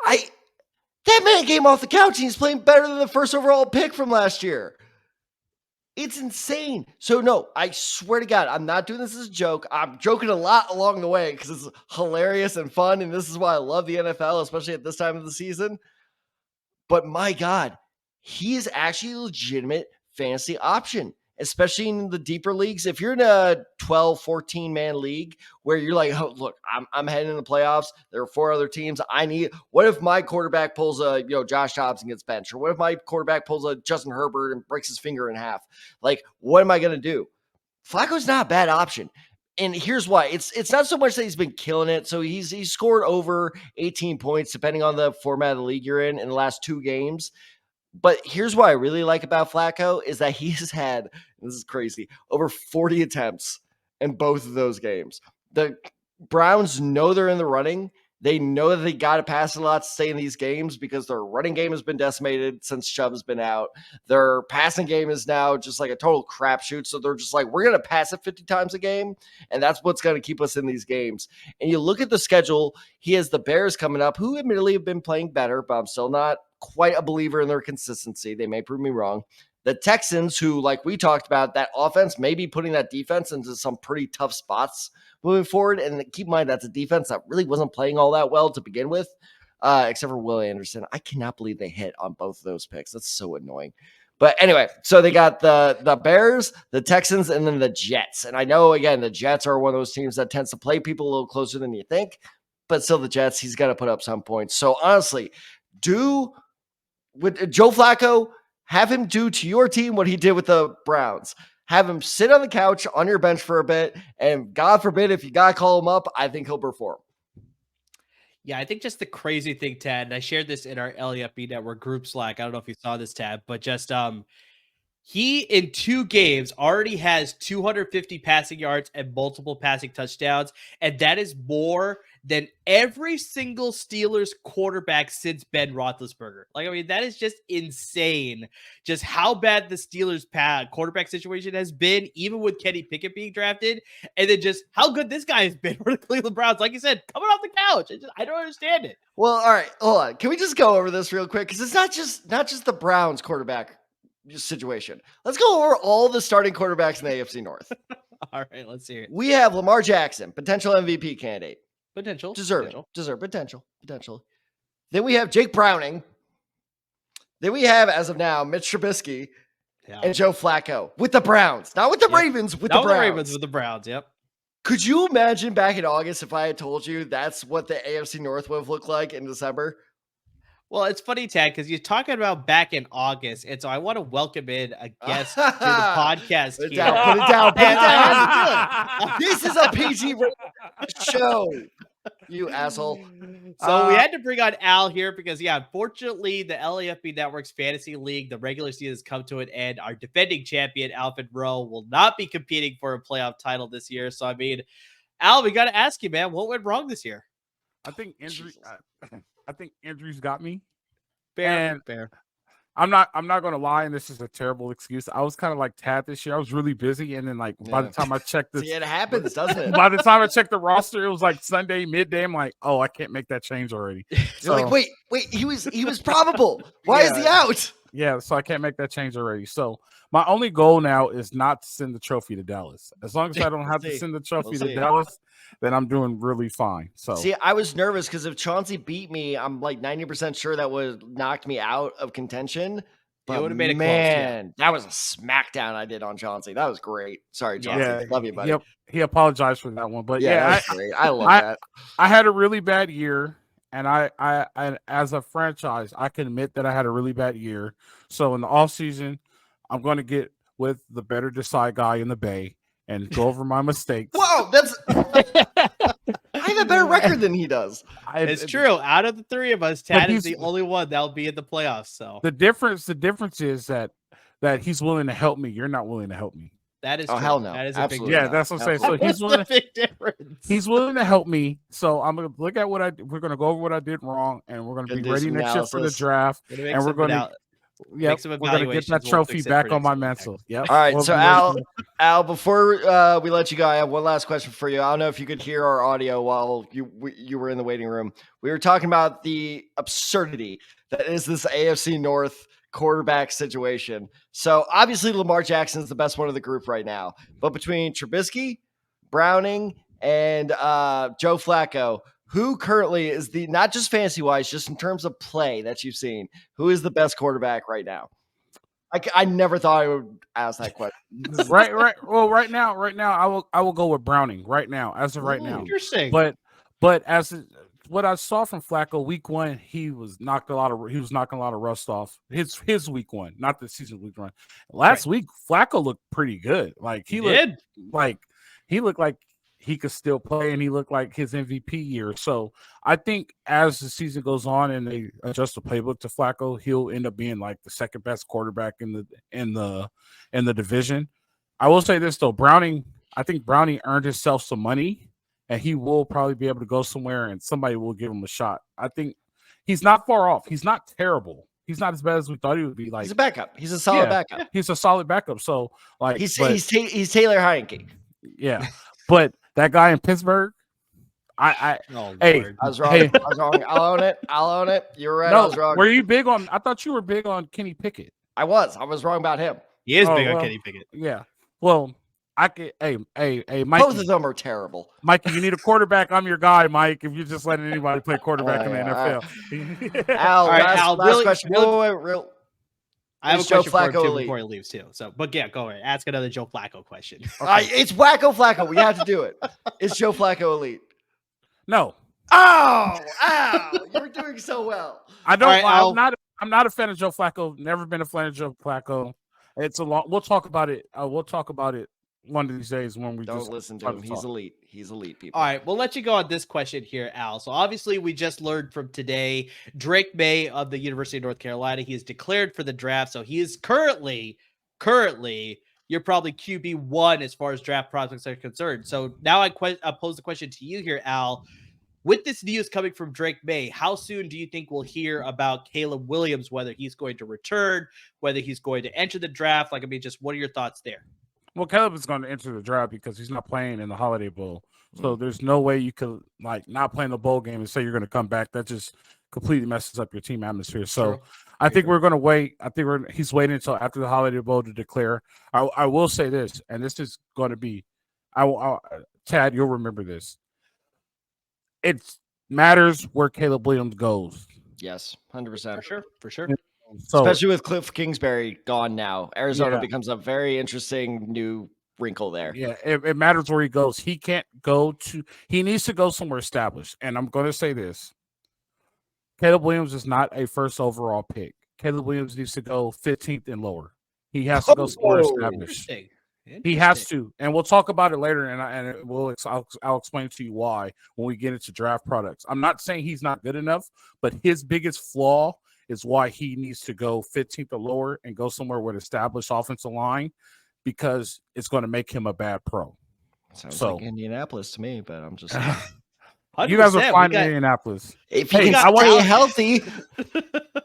That man came off the couch and he's playing better than the first overall pick from last year. It's insane. So no, I swear to God, I'm not doing this as a joke. I'm joking a lot along the way because it's hilarious and fun. And this is why I love the NFL, especially at this time of the season. But my God, he is actually a legitimate fantasy option, especially in the deeper leagues. If you're in a 12, 14-man league where you're like, oh, look, I'm heading in the playoffs. There are 4 other teams. What if my quarterback pulls a, Josh Dobbs and gets benched? Or what if my quarterback pulls a Justin Herbert and breaks his finger in half? Like, what am I going to do? Flacco's not a bad option. And here's why. It's not so much that he's been killing it. So he's scored over 18 points, depending on the format of the league you're in the last 2 games. But here's what I really like about Flacco is that he's had, this is crazy, over 40 attempts in both of those games. The Browns know they're in the running. They know that they got to pass a lot to stay in these games because their running game has been decimated since Chubb's been out. Their passing game is now just like a total crapshoot. So they're just like, we're going to pass it 50 times a game, and that's what's going to keep us in these games. And you look at the schedule, he has the Bears coming up, who admittedly have been playing better, but I'm still not quite a believer in their consistency. They may prove me wrong. The Texans, who, like we talked about, that offense may be putting that defense into some pretty tough spots moving forward. And keep in mind, that's a defense that really wasn't playing all that well to begin with, except for Will Anderson. I cannot believe they hit on both of those picks. That's so annoying. But anyway, so they got the Bears, the Texans, and then the Jets. And I know, again, the Jets are one of those teams that tends to play people a little closer than you think. But still, the Jets, he's got to put up some points. So honestly, with Joe Flacco, have him do to your team what he did with the Browns. Have him sit on the couch on your bench for a bit, and God forbid if you got to call him up, I think he'll perform. Yeah, I think just the crazy thing, Tad, and I shared this in our LAFB Network group Slack. I don't know if you saw this, Tad, but just he in 2 games already has 250 passing yards and multiple passing touchdowns, and that is more than every single Steelers quarterback since Ben Roethlisberger. Like, I mean, that is just insane. Just how bad the Steelers quarterback situation has been, even with Kenny Pickett being drafted, and then just how good this guy has been for the Cleveland Browns. Like you said, coming off the couch. I don't understand it. Well, all right, hold on. Can we just go over this real quick? Because it's not just the Browns quarterback situation. Let's go over all the starting quarterbacks in the AFC North. All right, let's hear it. We have Lamar Jackson, potential MVP candidate. Potential. Potential. Then we have Jake Browning. Then we have, as of now, Mitch Trubisky and Joe Flacco with the Browns. Not with the Ravens, with the Browns. With the Browns, yep. Could you imagine back in August if I had told you that's what the AFC North would have looked like in December? Well, it's funny, Tad, because you're talking about back in August, and so I want to welcome in a guest to the podcast. Put it down. This is a PG show, you asshole. So we had to bring on Al here because, unfortunately, the LAFB Network's Fantasy League, the regular season has come to an end. Our defending champion, Alfred Rowe, will not be competing for a playoff title this year. So, I mean, Al, we got to ask you, man, what went wrong this year? I think injuries got me. Fair. I'm not going to lie, and this is a terrible excuse. I was kind of like Tad this year. I was really busy, and then by the time I checked this, see, it happens, doesn't it? By the time I checked the roster, it was like Sunday midday. I'm like, oh, I can't make that change already. So, you're like, wait, he was probable. Why is he out? Yeah, so I can't make that change already. So my only goal now is not to send the trophy to Dallas. As long as I don't have to send the trophy to Dallas, then I'm doing really fine. So see, I was nervous because if Chauncey beat me, I'm like 90% sure that would have knocked me out of contention. But it would have made it close. That was a smackdown I did on Chauncey. That was great. Sorry, Chauncey. Yeah, love you, buddy. He apologized for that one, but great. I love that. I had a really bad year. And I, as a franchise, I can admit that I had a really bad year. So in the offseason, I'm going to get with the better decide guy in the Bay and go over my mistakes. Whoa, that's I have a better record than he does. It's true. Out of the three of us, Tad is the only one that'll be in the playoffs. So the difference is that he's willing to help me. You're not willing to help me. That is true. Hell no. That is absolutely a big not. That's what I'm saying. So he's willing a big difference. He's willing to help me. So I'm gonna look at we're gonna go over what I did wrong, and we're gonna be ready next year for the draft. And we're gonna we're gonna get that trophy back on my mantle. Yep. All right. So Al, before we let you go, I have one last question for you. I don't know if you could hear our audio while you were in the waiting room. We were talking about the absurdity that is this AFC North quarterback situation. So obviously Lamar Jackson is the best one of the group right now, but between Trubisky, Browning, and Joe Flacco, who currently is the, not just fantasy wise, just in terms of play that you've seen, who is the best quarterback right now? I never thought I would ask that question. right. Well, right now, I will go with Browning right now, as of right now. Interesting. But what I saw from Flacco week 1, he was knocking a lot of rust off. His week 1, not the season week 1. Last week, Flacco looked pretty good. Like he looked like he could still play, and he looked like his MVP year. So I think as the season goes on and they adjust the playbook to Flacco, he'll end up being like the second best quarterback in the division. I will say this though, I think Browning earned himself some money, and he will probably be able to go somewhere and somebody will give him a shot. I think he's not far off. He's not terrible. He's not as bad as we thought he would be. Like he's a backup. He's a solid backup. He's a solid backup. So like he's Taylor Heineke. Yeah, but that guy in Pittsburgh, I was wrong. I was wrong. I'll own it. You're right. No, I was wrong. Were you big on? I thought you were big on Kenny Pickett. I was wrong about him. He is big on Kenny Pickett. Yeah. Well, I could. Hey, Mikey. Both of them are terrible. Mikey, you need a quarterback. I'm your guy, Mike. If you're just letting anybody play quarterback in the NFL. Al, last question. Real. I have a question for him too before he leaves too. So, but yeah, go ahead. Ask another Joe Flacco question. Okay. It's Wacko Flacco. We have to do it. Is Joe Flacco elite? No. Oh, you're doing so well. I don't. Right, I'm not a fan of Joe Flacco. Never been a fan of Joe Flacco. It's a long. We'll talk about it. We'll talk about it one of these days when we don't listen to him. He's elite. He's elite, people. All right, we'll let you go on this question here, Al. So obviously we just learned from today, Drake May of the University of North Carolina, he is declared for the draft. So he is currently you're probably QB1 as far as draft prospects are concerned. So now I pose the question to you here, Al. With this news coming from Drake May, how soon do you think we'll hear about Caleb Williams, whether he's going to return, whether he's going to enter the draft? Like, I mean, just what are your thoughts there? Well, Caleb is going to enter the draft because he's not playing in the Holiday Bowl. So there's no way you could like not play in the bowl game and say you're going to come back. That just completely messes up your team atmosphere. So I think we're going to wait. I think he's waiting until after the Holiday Bowl to declare. I will say this, and this is going to be, Tad, you'll remember this. It matters where Caleb Williams goes. Yes, 100%. For sure. So, especially with Cliff Kingsbury gone now, Arizona becomes a very interesting new wrinkle there. Yeah, it matters where he goes. He can't go to. He needs to go somewhere established. And I'm going to say this: Caleb Williams is not a first overall pick. Caleb Williams needs to go 15th and lower. He has to go somewhere established. He has to, and we'll talk about it later. I'll explain to you why when we get into draft products. I'm not saying he's not good enough, but his biggest flaw is why he needs to go 15th or lower and go somewhere with established offensive line, because it's going to make him a bad pro. Sounds like Indianapolis to me, but I'm just you guys are fine in Indianapolis. If you stay healthy,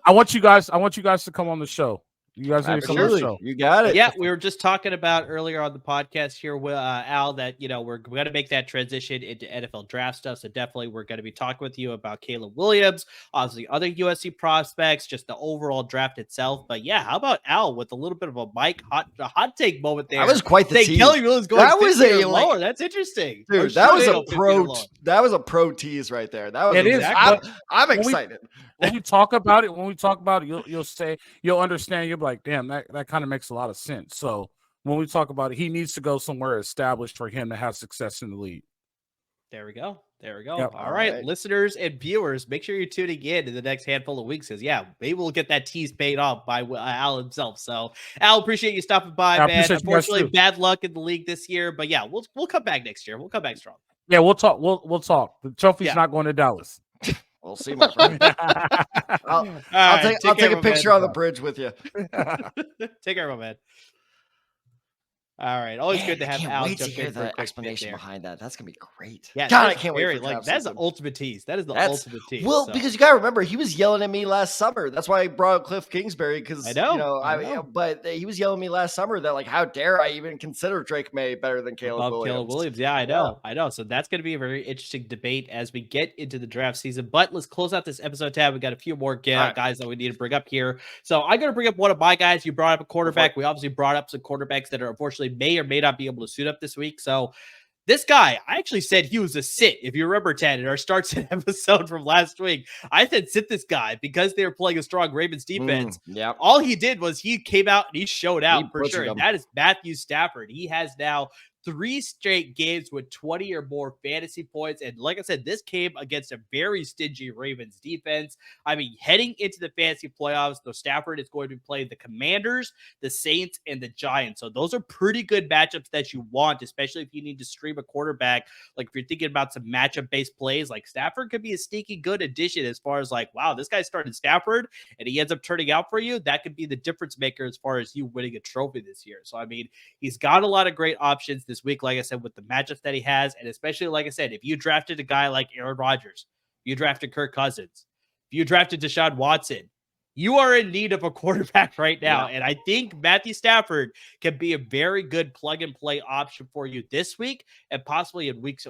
I want you guys to come on the show. You guys need to come on the show. You got it. Yeah, we were just talking about earlier on the podcast here, Al, that we're going to make that transition into NFL draft stuff. So definitely, we're going to be talking with you about Caleb Williams, obviously other USC prospects, just the overall draft itself. But yeah, how about Al with a little bit of a hot take moment there? That was quite the tease. Kelly Williams going lower. That's interesting, dude. That was a pro tease right there. That was I'm excited. When we talk about it, you'll understand. You'll be like, damn, that kind of makes a lot of sense. So when we talk about it, he needs to go somewhere established for him to have success in the league. There we go. Yep. All right, listeners and viewers, make sure you're tuning in the next handful of weeks, because maybe we'll get that tease paid off by Al himself. So Al, appreciate you stopping by, man. Unfortunately, bad luck in the league this year, but we'll come back next year. We'll come back strong. Yeah, we'll talk. We'll talk. The trophy's not going to Dallas. We'll see, my friend. I'll take a picture on the bridge with you. Take care, my man. All right, always good to have Al wait jump to hear in for a the quick explanation bit there. behind that. That's gonna be great. Yeah, God, I can't wait for like that's the ultimate tease. That is the ultimate tease. Well, because you gotta remember, he was yelling at me last summer. That's why I brought up Cliff Kingsbury, because I know. But he was yelling at me last summer that, like, how dare I even consider Drake May better than Caleb Williams? Yeah, I know. So that's going to be a very interesting debate as we get into the draft season. But let's close out this episode tab. We got a few more guys that we need to bring up here. So I'm going to bring up one of my guys. You brought up a quarterback. We obviously brought up some quarterbacks that are unfortunately may or may not be able to suit up this week. So this guy, I actually said he was a sit. If you remember, Ted, in our starts episode from last week, I said sit this guy because they were playing a strong Ravens defense. All he did was he came out and he showed out for sure. And that is Matthew Stafford. He has now 3 straight games with 20 or more fantasy points. And like I said, this came against a very stingy Ravens defense. I mean, heading into the fantasy playoffs, though, Stafford is going to play the Commanders, the Saints, and the Giants. So those are pretty good matchups that you want, especially if you need to stream a quarterback. Like if you're thinking about some matchup-based plays, like Stafford could be a sneaky good addition as far as like, wow, this guy started Stafford and he ends up turning out for you. That could be the difference maker as far as you winning a trophy this year. So, I mean, he's got a lot of great options this week, like I said, with the matchups that he has. And especially, like I said, if you drafted a guy like Aaron Rodgers, if you drafted Kirk Cousins, if you drafted Deshaun Watson, you are in need of a quarterback right now. And I think Matthew Stafford can be a very good plug and play option for you this week and possibly in weeks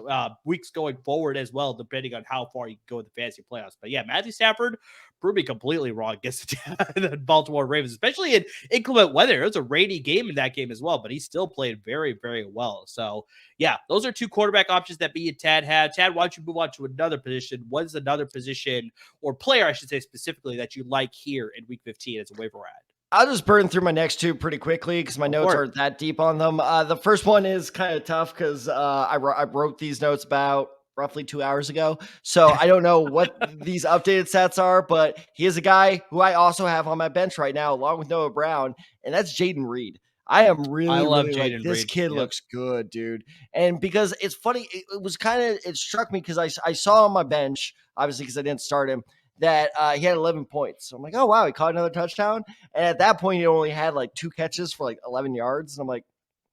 going forward as well, depending on how far you go in the fantasy playoffs. But yeah, Matthew Stafford proved me completely wrong against the Baltimore Ravens, especially in inclement weather. It was a rainy game in that game as well, but he still played very, very well. So yeah, those are 2 quarterback options that me and Tad had. Tad, why don't you move on to another position? What is another position or player, I should say specifically, that you like here in week 15 as a waiver ad? I'll just burn through my next 2 pretty quickly because my notes aren't that deep on them. The first one is kind of tough because I wrote these notes about roughly 2 hours ago. So I don't know what these updated stats are, but he is a guy who I also have on my bench right now, along with Noah Brown, and that's Jayden Reed. I am really like, this kid looks good, dude. And because it's funny, it struck me because I saw on my bench, obviously because I didn't start him, that he had 11 points. So I'm like, oh, wow, he caught another touchdown. And at that point, he only had like 2 catches for like 11 yards. And I'm like,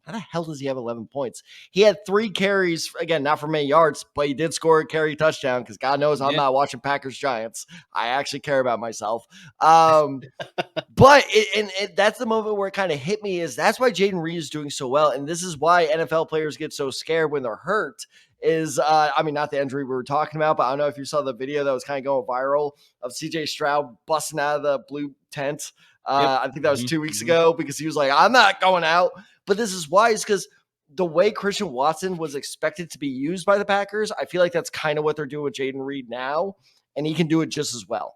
how the hell does he have 11 points? He had 3 carries, again, not for many yards, but he did score a carry touchdown because God knows I'm not watching Packers Giants. I actually care about myself. But that's the moment where it kind of hit me is that's why Jayden Reed is doing so well. And this is why NFL players get so scared when they're hurt is, I mean, not the injury we were talking about, but I don't know if you saw the video that was kind of going viral of CJ Stroud busting out of the blue tent. I think that was 2 weeks ago because he was like, I'm not going out. But this is why, is because the way Christian Watson was expected to be used by the Packers, I feel like that's kind of what they're doing with Jayden Reed now, and he can do it just as well.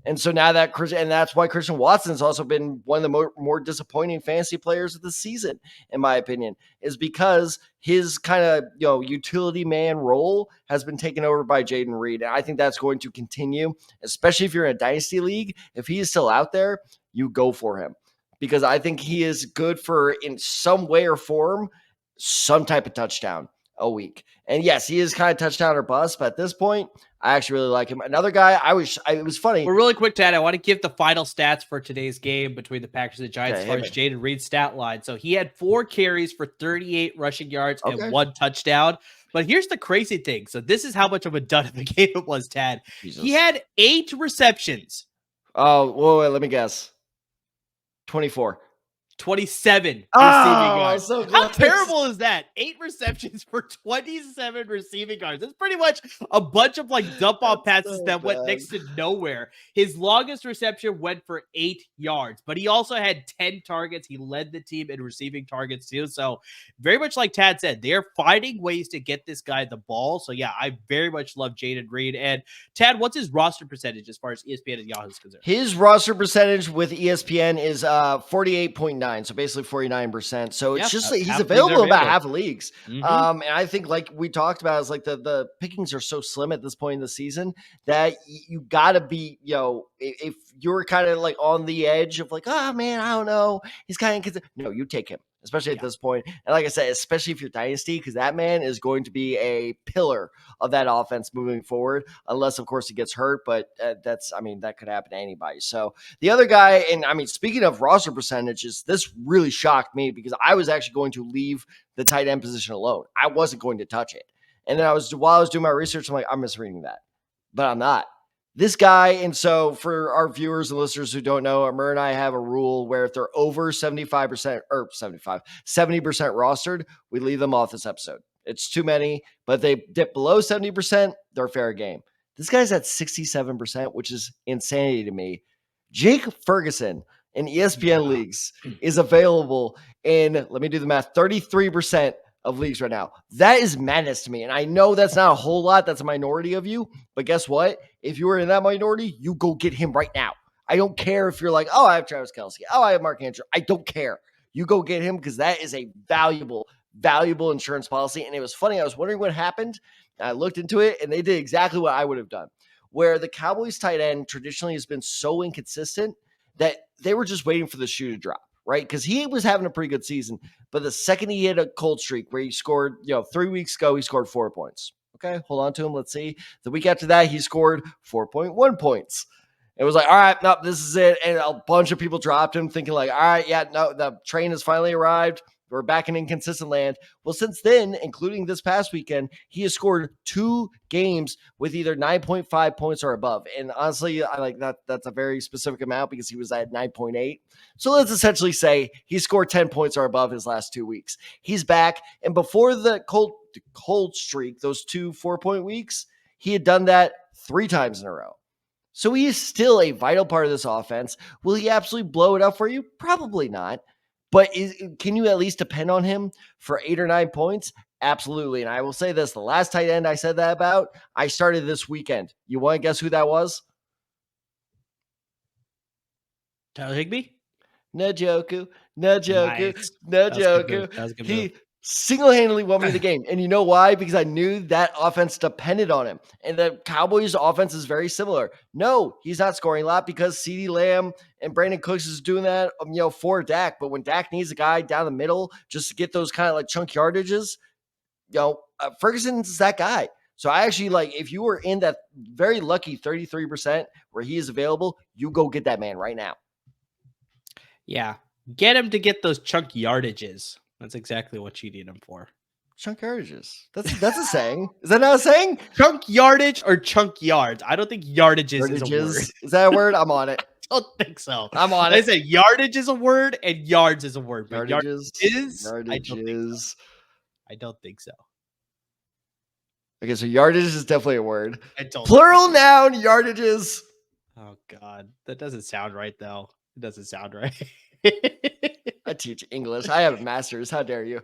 And so now that and that's why Christian Watson has also been one of the more disappointing fantasy players of the season, in my opinion, is because his kind of, utility man role has been taken over by Jayden Reed. And I think that's going to continue, especially if you're in a dynasty league. If he is still out there, you go for him because I think he is good for, in some way or form, some type of touchdown a week. And yes, he is kind of touchdown or bust, but at this point, I actually really like him. Another guy, it was funny. Well, really quick, Tad, I want to give the final stats for today's game between the Packers and the Giants as far as Jayden Reed's stat line. So he had 4 carries for 38 rushing yards and 1 touchdown. But here's the crazy thing. So this is how much of a dud of a game it was, Tad. Jesus. He had 8 receptions. Oh, wait, let me guess. 24. 27 receiving yards. So how terrible is that? 8 receptions for 27 receiving yards. That's pretty much a bunch of like dump off passes that went next to nowhere. His longest reception went for 8 yards, but he also had 10 targets. He led the team in receiving targets too. So very much like Tad said, they're finding ways to get this guy the ball. So yeah, I very much love Jayden Reed. And Tad, what's his roster percentage as far as ESPN and Yahoo is concerned? His roster percentage with ESPN is 48.9. So basically 49%. So it's just like he's available in about half of leagues. And I think, like we talked about, is like the pickings are so slim at this point in the season that you got to be, if you're kind of like on the edge of like, oh man, I don't know, he's kind of, no, you take him. especially at this point. And like I said, especially if you're dynasty, because that man is going to be a pillar of that offense moving forward, unless, of course, he gets hurt. But that could happen to anybody. So the other guy, and I mean, speaking of roster percentages, this really shocked me because I was actually going to leave the tight end position alone. I wasn't going to touch it. And then while I was doing my research, I'm like, I'm misreading that, but I'm not. This guy, and so for our viewers and listeners who don't know, Amir and I have a rule where if they're over 70% rostered, we leave them off this episode. It's too many, but if they dip below 70%, they're fair game. This guy's at 67%, which is insanity to me. Jake Ferguson in ESPN leagues is available in, let me do the math, 33% of leagues right now. That is madness to me. And I know that's not a whole lot. That's a minority of you. But guess what? If you were in that minority, you go get him right now. I don't care if you're like, oh, I have Travis Kelce. Oh, I have Mark Andrews. I don't care. You go get him because that is a valuable insurance policy. And it was funny. I was wondering what happened. I looked into it, and they did exactly what I would have done. Where the Cowboys tight end traditionally has been so inconsistent that they were just waiting for the shoe to drop. Right? Because he was having a pretty good season. But the second he hit a cold streak where he scored, 3 weeks ago, he scored 4 points. Okay, hold on to him. Let's see. The week after that, he scored 4.1 points. It was like, all right, no, this is it. And a bunch of people dropped him thinking like, all right, yeah, no, the train has finally arrived. We're back in inconsistent land. Well, since then, including this past weekend, he has scored 2 games with either 9.5 points or above. And honestly, I like that. That's a very specific amount because he was at 9.8. So let's essentially say he scored 10 points or above his last 2 weeks. He's back. And before the cold streak, those 2 4-point weeks, he had done that 3 times in a row. So he is still a vital part of this offense. Will he absolutely blow it up for you? Probably not. But can you at least depend on him for 8 or 9 points? Absolutely. And I will say this, the last tight end I said that about, I started this weekend. You want to guess who that was? Tyler Higbee? Njoku. Nice. Njoku. He single-handedly won me the game. And you know why? Because I knew that offense depended on him. And the Cowboys' offense is very similar. No, he's not scoring a lot because CeeDee Lamb and Brandon Cooks is doing that, for Dak. But when Dak needs a guy down the middle just to get those kind of like chunk yardages, Ferguson's that guy. So I actually if you were in that very lucky 33% where he is available, you go get that man right now. Yeah. Get him to get those chunk yardages. That's exactly what you need him for. Chunk yardages. That's a saying. Is that not a saying? Chunk yardage or chunk yards? I don't think yardages is a word. Is that a word? I'm on it. I don't think so. I'm on it. I said yardage is a word and yards is a word. But yardages. I don't think so. Okay, so yardage is definitely a word. Plural noun, yardages. Oh, God. That doesn't sound right, though. It doesn't sound right. I teach English. I have a master's. How dare you?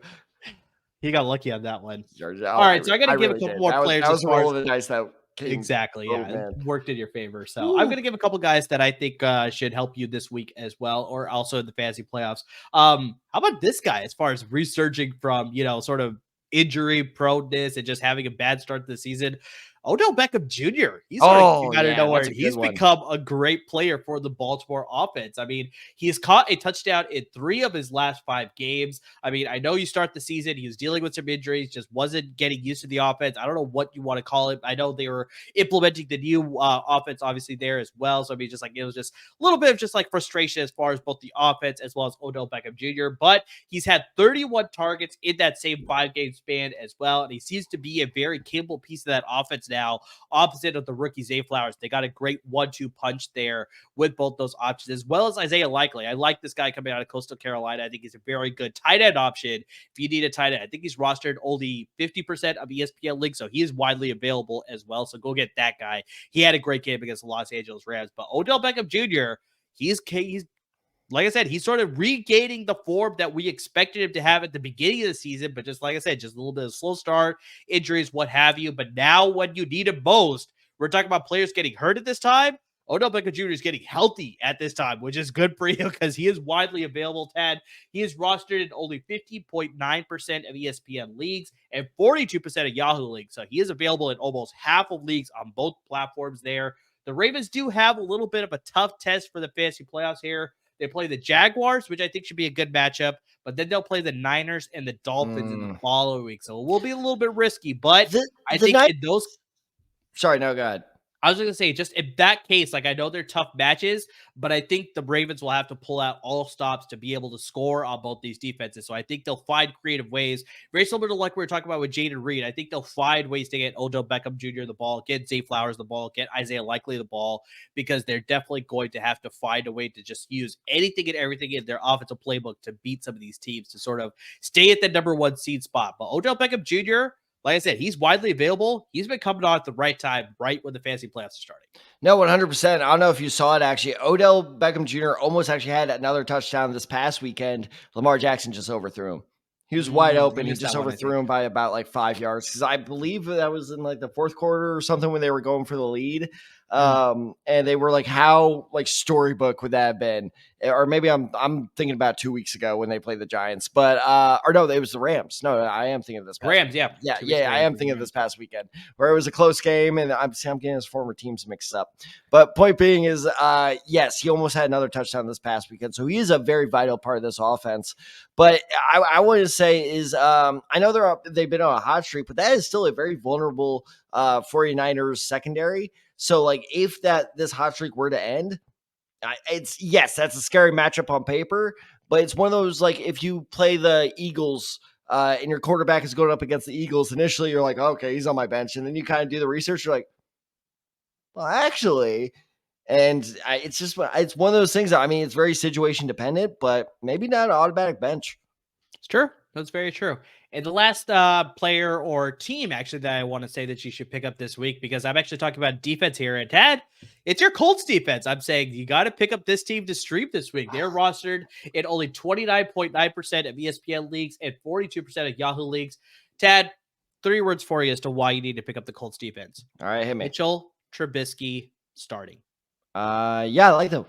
He got lucky on that one. All right, so I got to give a couple more players. That was a roll of the dice that came. Exactly, yeah. It worked in your favor. So I'm going to give a couple guys that I think should help you this week as well, or also in the fantasy playoffs. How about this guy as far as resurging from, sort of injury proneness and just having a bad start to the season? Odell Beckham Jr. He's out of nowhere. He's become a great player for the Baltimore offense. I mean, he's caught a touchdown in 3 of his last 5 games. I mean, I know you start the season, he was dealing with some injuries, just wasn't getting used to the offense. I don't know what you want to call it. I know they were implementing the new offense, obviously, there as well. So, I mean, it was just a little bit of just frustration as far as both the offense as well as Odell Beckham Jr. But he's had 31 targets in that same 5-game span as well. And he seems to be a very capable piece of that offense now, opposite of the rookie Zay Flowers. They got a great 1-2 punch there with both those options, as well as Isaiah Likely. I like this guy coming out of Coastal Carolina. I think he's a very good tight end option if you need a tight end. I think he's rostered only 50% of ESPN leagues, so he is widely available as well. So go get that guy. He had a great game against the Los Angeles Rams. But Odell Beckham Jr., he's like I said, he's sort of regaining the form that we expected him to have at the beginning of the season. But just like I said, just a little bit of slow start, injuries, what have you. But now when you need him most, we're talking about players getting hurt at this time. Odell Beckham Jr. is getting healthy at this time, which is good for you because he is widely available, Tad. He is rostered in only 50.9% of ESPN leagues and 42% of Yahoo leagues. So he is available in almost half of leagues on both platforms there. The Ravens do have a little bit of a tough test for the fantasy playoffs here. They play the Jaguars, which I think should be a good matchup, but then they'll play the Niners and the Dolphins in the following week. So it will be a little bit risky, but I think in those. Sorry, no, go ahead. I was going to say, just in that case, like I know they're tough matches, but I think the Ravens will have to pull out all stops to be able to score on both these defenses. So I think they'll find creative ways, very similar to like we were talking about with Jayden Reed. I think they'll find ways to get Odell Beckham Jr. the ball, get Zay Flowers the ball, get Isaiah Likely the ball, because they're definitely going to have to find a way to just use anything and everything in their offensive playbook to beat some of these teams to sort of stay at the number 1 seed spot. But Odell Beckham Jr., like I said, he's widely available. He's been coming on at the right time, right when the fantasy playoffs are starting. No, 100%. I don't know if you saw it, actually. Odell Beckham Jr. almost actually had another touchdown this past weekend. Lamar Jackson just overthrew him. He was wide open. He just overthrew him by about like 5 yards, because I believe that was in like the fourth quarter or something when they were going for the lead. And they were like, how like storybook would that have been? Or maybe I'm thinking about 2 weeks ago when they played the Giants, but or no, it was the Rams. No, I am thinking of this past Rams. weekend. Yeah. I am thinking of this past weekend where it was a close game, and I'm getting his former teams mixed up. But point being is, yes, he almost had another touchdown this past weekend, so he is a very vital part of this offense. But I want to say is, I know they've been on a hot streak, but that is still a very vulnerable 49ers secondary. So like if this hot streak were to end, that's a scary matchup on paper, but it's one of those, like if you play the Eagles and your quarterback is going up against the Eagles, initially you're like, okay, he's on my bench. And then you kind of do the research. You're like, well, actually, and it's one of those things that, I mean, it's very situation dependent, but maybe not an automatic bench. It's true. That's very true. And the last player or team, actually, that I want to say that you should pick up this week, because I'm actually talking about defense here. And Tad, it's your Colts defense. I'm saying you got to pick up this team to stream this week. They're rostered in only 29.9% of ESPN leagues and 42% of Yahoo leagues. Tad, 3 words for you as to why you need to pick up the Colts defense. All right, hit me. Mitchell Trubisky starting. Yeah, I like them.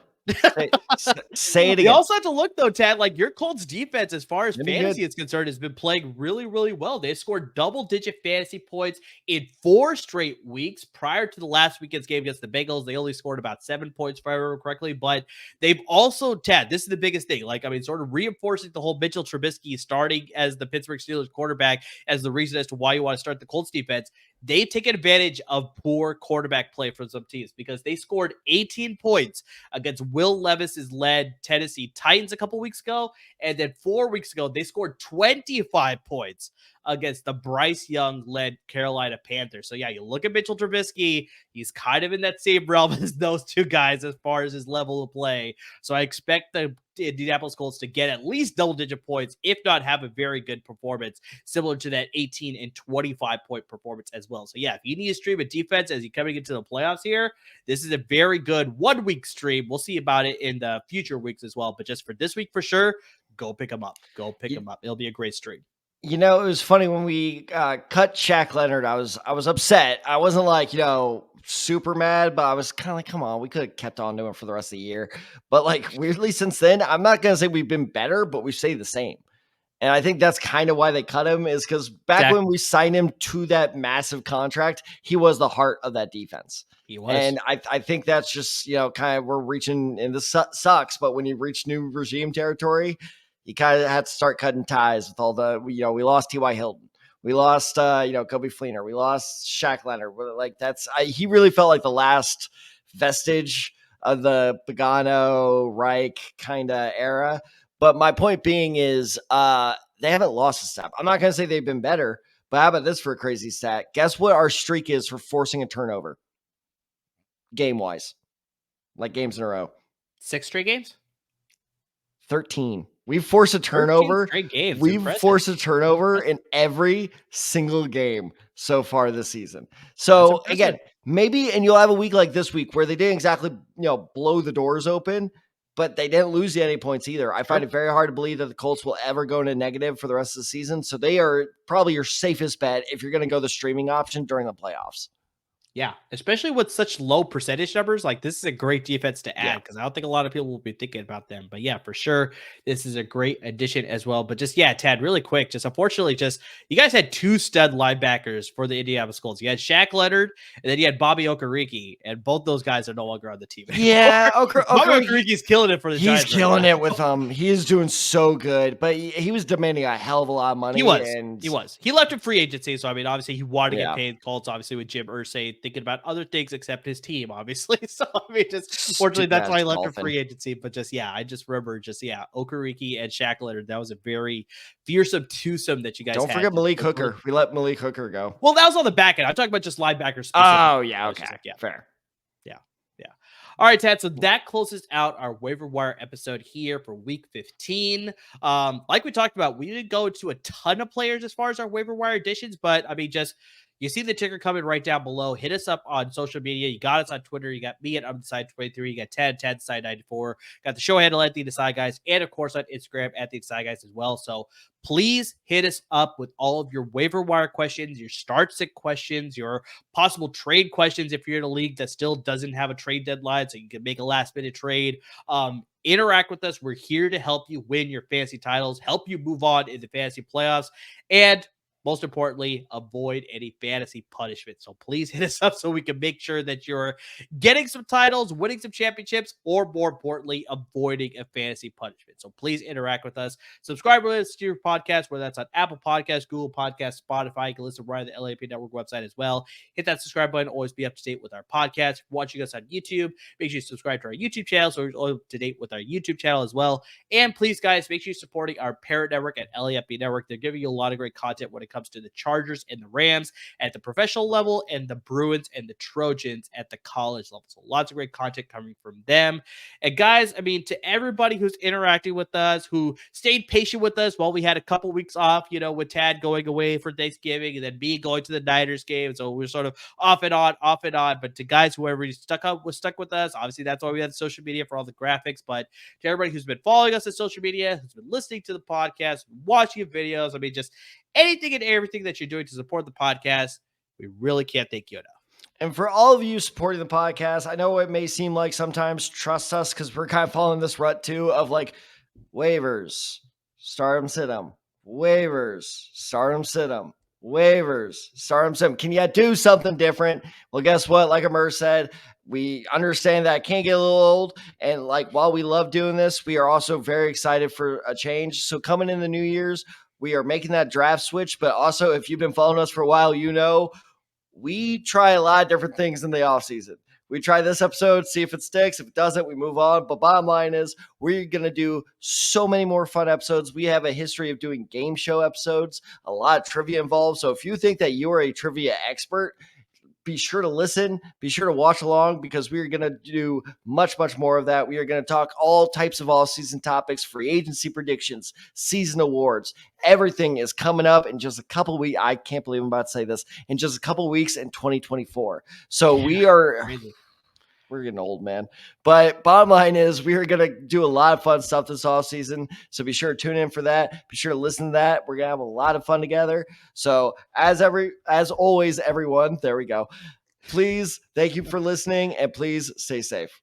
Say it again. You also have to look, though, Tad, like your Colts defense, as far as fantasy is concerned, has been playing really, really well. They scored double-digit fantasy points in 4 straight weeks. Prior to the last weekend's game against the Bengals, they only scored about 7 points, if I remember correctly. But they've also, Tad, this is the biggest thing. Like, I mean, sort of reinforcing the whole Mitchell Trubisky starting as the Pittsburgh Steelers quarterback as the reason as to why you want to start the Colts defense. They've taken advantage of poor quarterback play from some teams, because they scored 18 points against Will Levis's led Tennessee Titans a couple weeks ago. And then 4 weeks ago, they scored 25 points against the Bryce Young led Carolina Panthers. So yeah, you look at Mitchell Trubisky, he's kind of in that same realm as those two guys as far as his level of play. So I expect the Indianapolis Colts to get at least double-digit points, if not have a very good performance, similar to that 18 and 25-point performance as well. So yeah, if you need to stream a defense as you're coming into the playoffs here, this is a very good 1-week stream. We'll see about it in the future weeks as well. But just for this week, for sure, go pick them up. Go pick them up. It'll be a great stream. You know, it was funny when we cut Shaq Leonard. I was upset. I wasn't like, super mad, but I was kind of like, come on, we could have kept on doing it for the rest of the year. But like, weirdly, since then, I'm not going to say we've been better, but we stayed the same. And I think that's kind of why they cut him, is because back when we signed him to that massive contract, he was the heart of that defense. He was. And I think that's just, kind of, we're reaching, and this sucks, but when you reach new regime territory, you kind of had to start cutting ties with all the, we lost T.Y. Hilton. We lost, Kobe Fleener. We lost Shaq Leonard. Like he really felt like the last vestige of the Pagano, Reich kind of era. But my point being is they haven't lost a step. I'm not going to say they've been better, but how about this for a crazy stat? Guess what our streak is for forcing a turnover game-wise? Like games in a row. 6 straight games? 13. We've forced a turnover. We've forced a turnover in every single game so far this season. So again, maybe, and you'll have a week like this week where they didn't exactly, blow the doors open, but they didn't lose any points either. I find it very hard to believe that the Colts will ever go into negative for the rest of the season. So they are probably your safest bet if you're going to go the streaming option during the playoffs. Yeah, especially with such low percentage numbers, like this is a great defense to add because I don't think a lot of people will be thinking about them. But yeah, for sure, this is a great addition as well. But just Tad, really quick, just unfortunately, just you guys had 2 stud linebackers for the Indianapolis Colts. You had Shaq Leonard, and then you had Bobby Okereke, and both those guys are no longer on the team anymore. Yeah, Bobby Okereke's killing it for the Giants. He's killing it with He is doing so good, but he was demanding a hell of a lot of money. He was. He left in free agency, so I mean, obviously, he wanted to get paid. Colts, obviously, with Jim Irsay thinking about other things except his team, obviously. So I mean, just fortunately, that's why he left in free agency. But just I just remember Okereke and Shaq Leonard. That was a very fearsome twosome that you guys. Don't forget Malik Hooker. We let Malik Hooker go. Well, that was on the back end. I'm talking about just linebackers. Oh yeah, okay, fair. All right, Tad. So that closes out our waiver wire episode here for week 15. Like we talked about, we didn't go into a ton of players as far as our waiver wire additions, but I mean, just you see the ticker coming right down below. Hit us up on social media. You got us on Twitter. You got me at Unside23. You got Tad Side94. Got the show handle at The Decide Guys, and of course on Instagram at The Decide Guys as well. So please hit us up with all of your waiver wire questions, your start sit questions, your possible trade questions if you're in a league that still doesn't have a trade deadline, so you can make a last minute trade. Interact with us. We're here to help you win your fantasy titles, help you move on in the fantasy playoffs, and most importantly, avoid any fantasy punishment. So please hit us up so we can make sure that you're getting some titles, winning some championships, or more importantly, avoiding a fantasy punishment. So please interact with us. Subscribe to your podcast, whether that's on Apple Podcasts, Google Podcasts, Spotify. You can listen right on the LAFB Network website as well. Hit that subscribe button. Always be up to date with our podcast. Watching us on YouTube, make sure you subscribe to our YouTube channel so you're up to date with our YouTube channel as well. And please, guys, make sure you're supporting our parent network at LAFB Network. They're giving you a lot of great content when it comes to the Chargers and the Rams at the professional level and the Bruins and the Trojans at the college level. So lots of great content coming from them. And guys, I mean, to everybody who's interacting with us, who stayed patient with us while we had a couple weeks off, with Tad going away for Thanksgiving and then me going to the Niners game. So we're sort of off and on. But to guys, whoever was stuck with us, obviously that's why we had social media for all the graphics. But to everybody who's been following us on social media, who's been listening to the podcast, watching videos, I mean, just anything and everything that you're doing to support the podcast, we really can't thank you enough. And for all of you supporting the podcast, I know it may seem like sometimes trust us because we're kind of following this rut too of like waivers, start them, sit them, waivers, start them, sit them, waivers, start them, sit them. Can you do something different? Well, guess what? Like Amir said, we understand that it can get a little old. And like, while we love doing this, we are also very excited for a change. So coming in the New Year's, we are making that draft switch, but also if you've been following us for a while, we try a lot of different things in the offseason. We try this episode, see if it sticks. If it doesn't, we move on. But bottom line is we're going to do so many more fun episodes. We have a history of doing game show episodes, a lot of trivia involved. So if you think that you are a trivia expert, be sure to listen, be sure to watch along because we're going to do much, much more of that. We are going to talk all types of all-season topics, free agency predictions, season awards. Everything is coming up in just a couple of weeks. I can't believe I'm about to say this. In just a couple of weeks in 2024. So we're getting old, man. But bottom line is we are going to do a lot of fun stuff this offseason. So be sure to tune in for that. Be sure to listen to that. We're going to have a lot of fun together. So as always, everyone, there we go. Please, thank you for listening and please stay safe.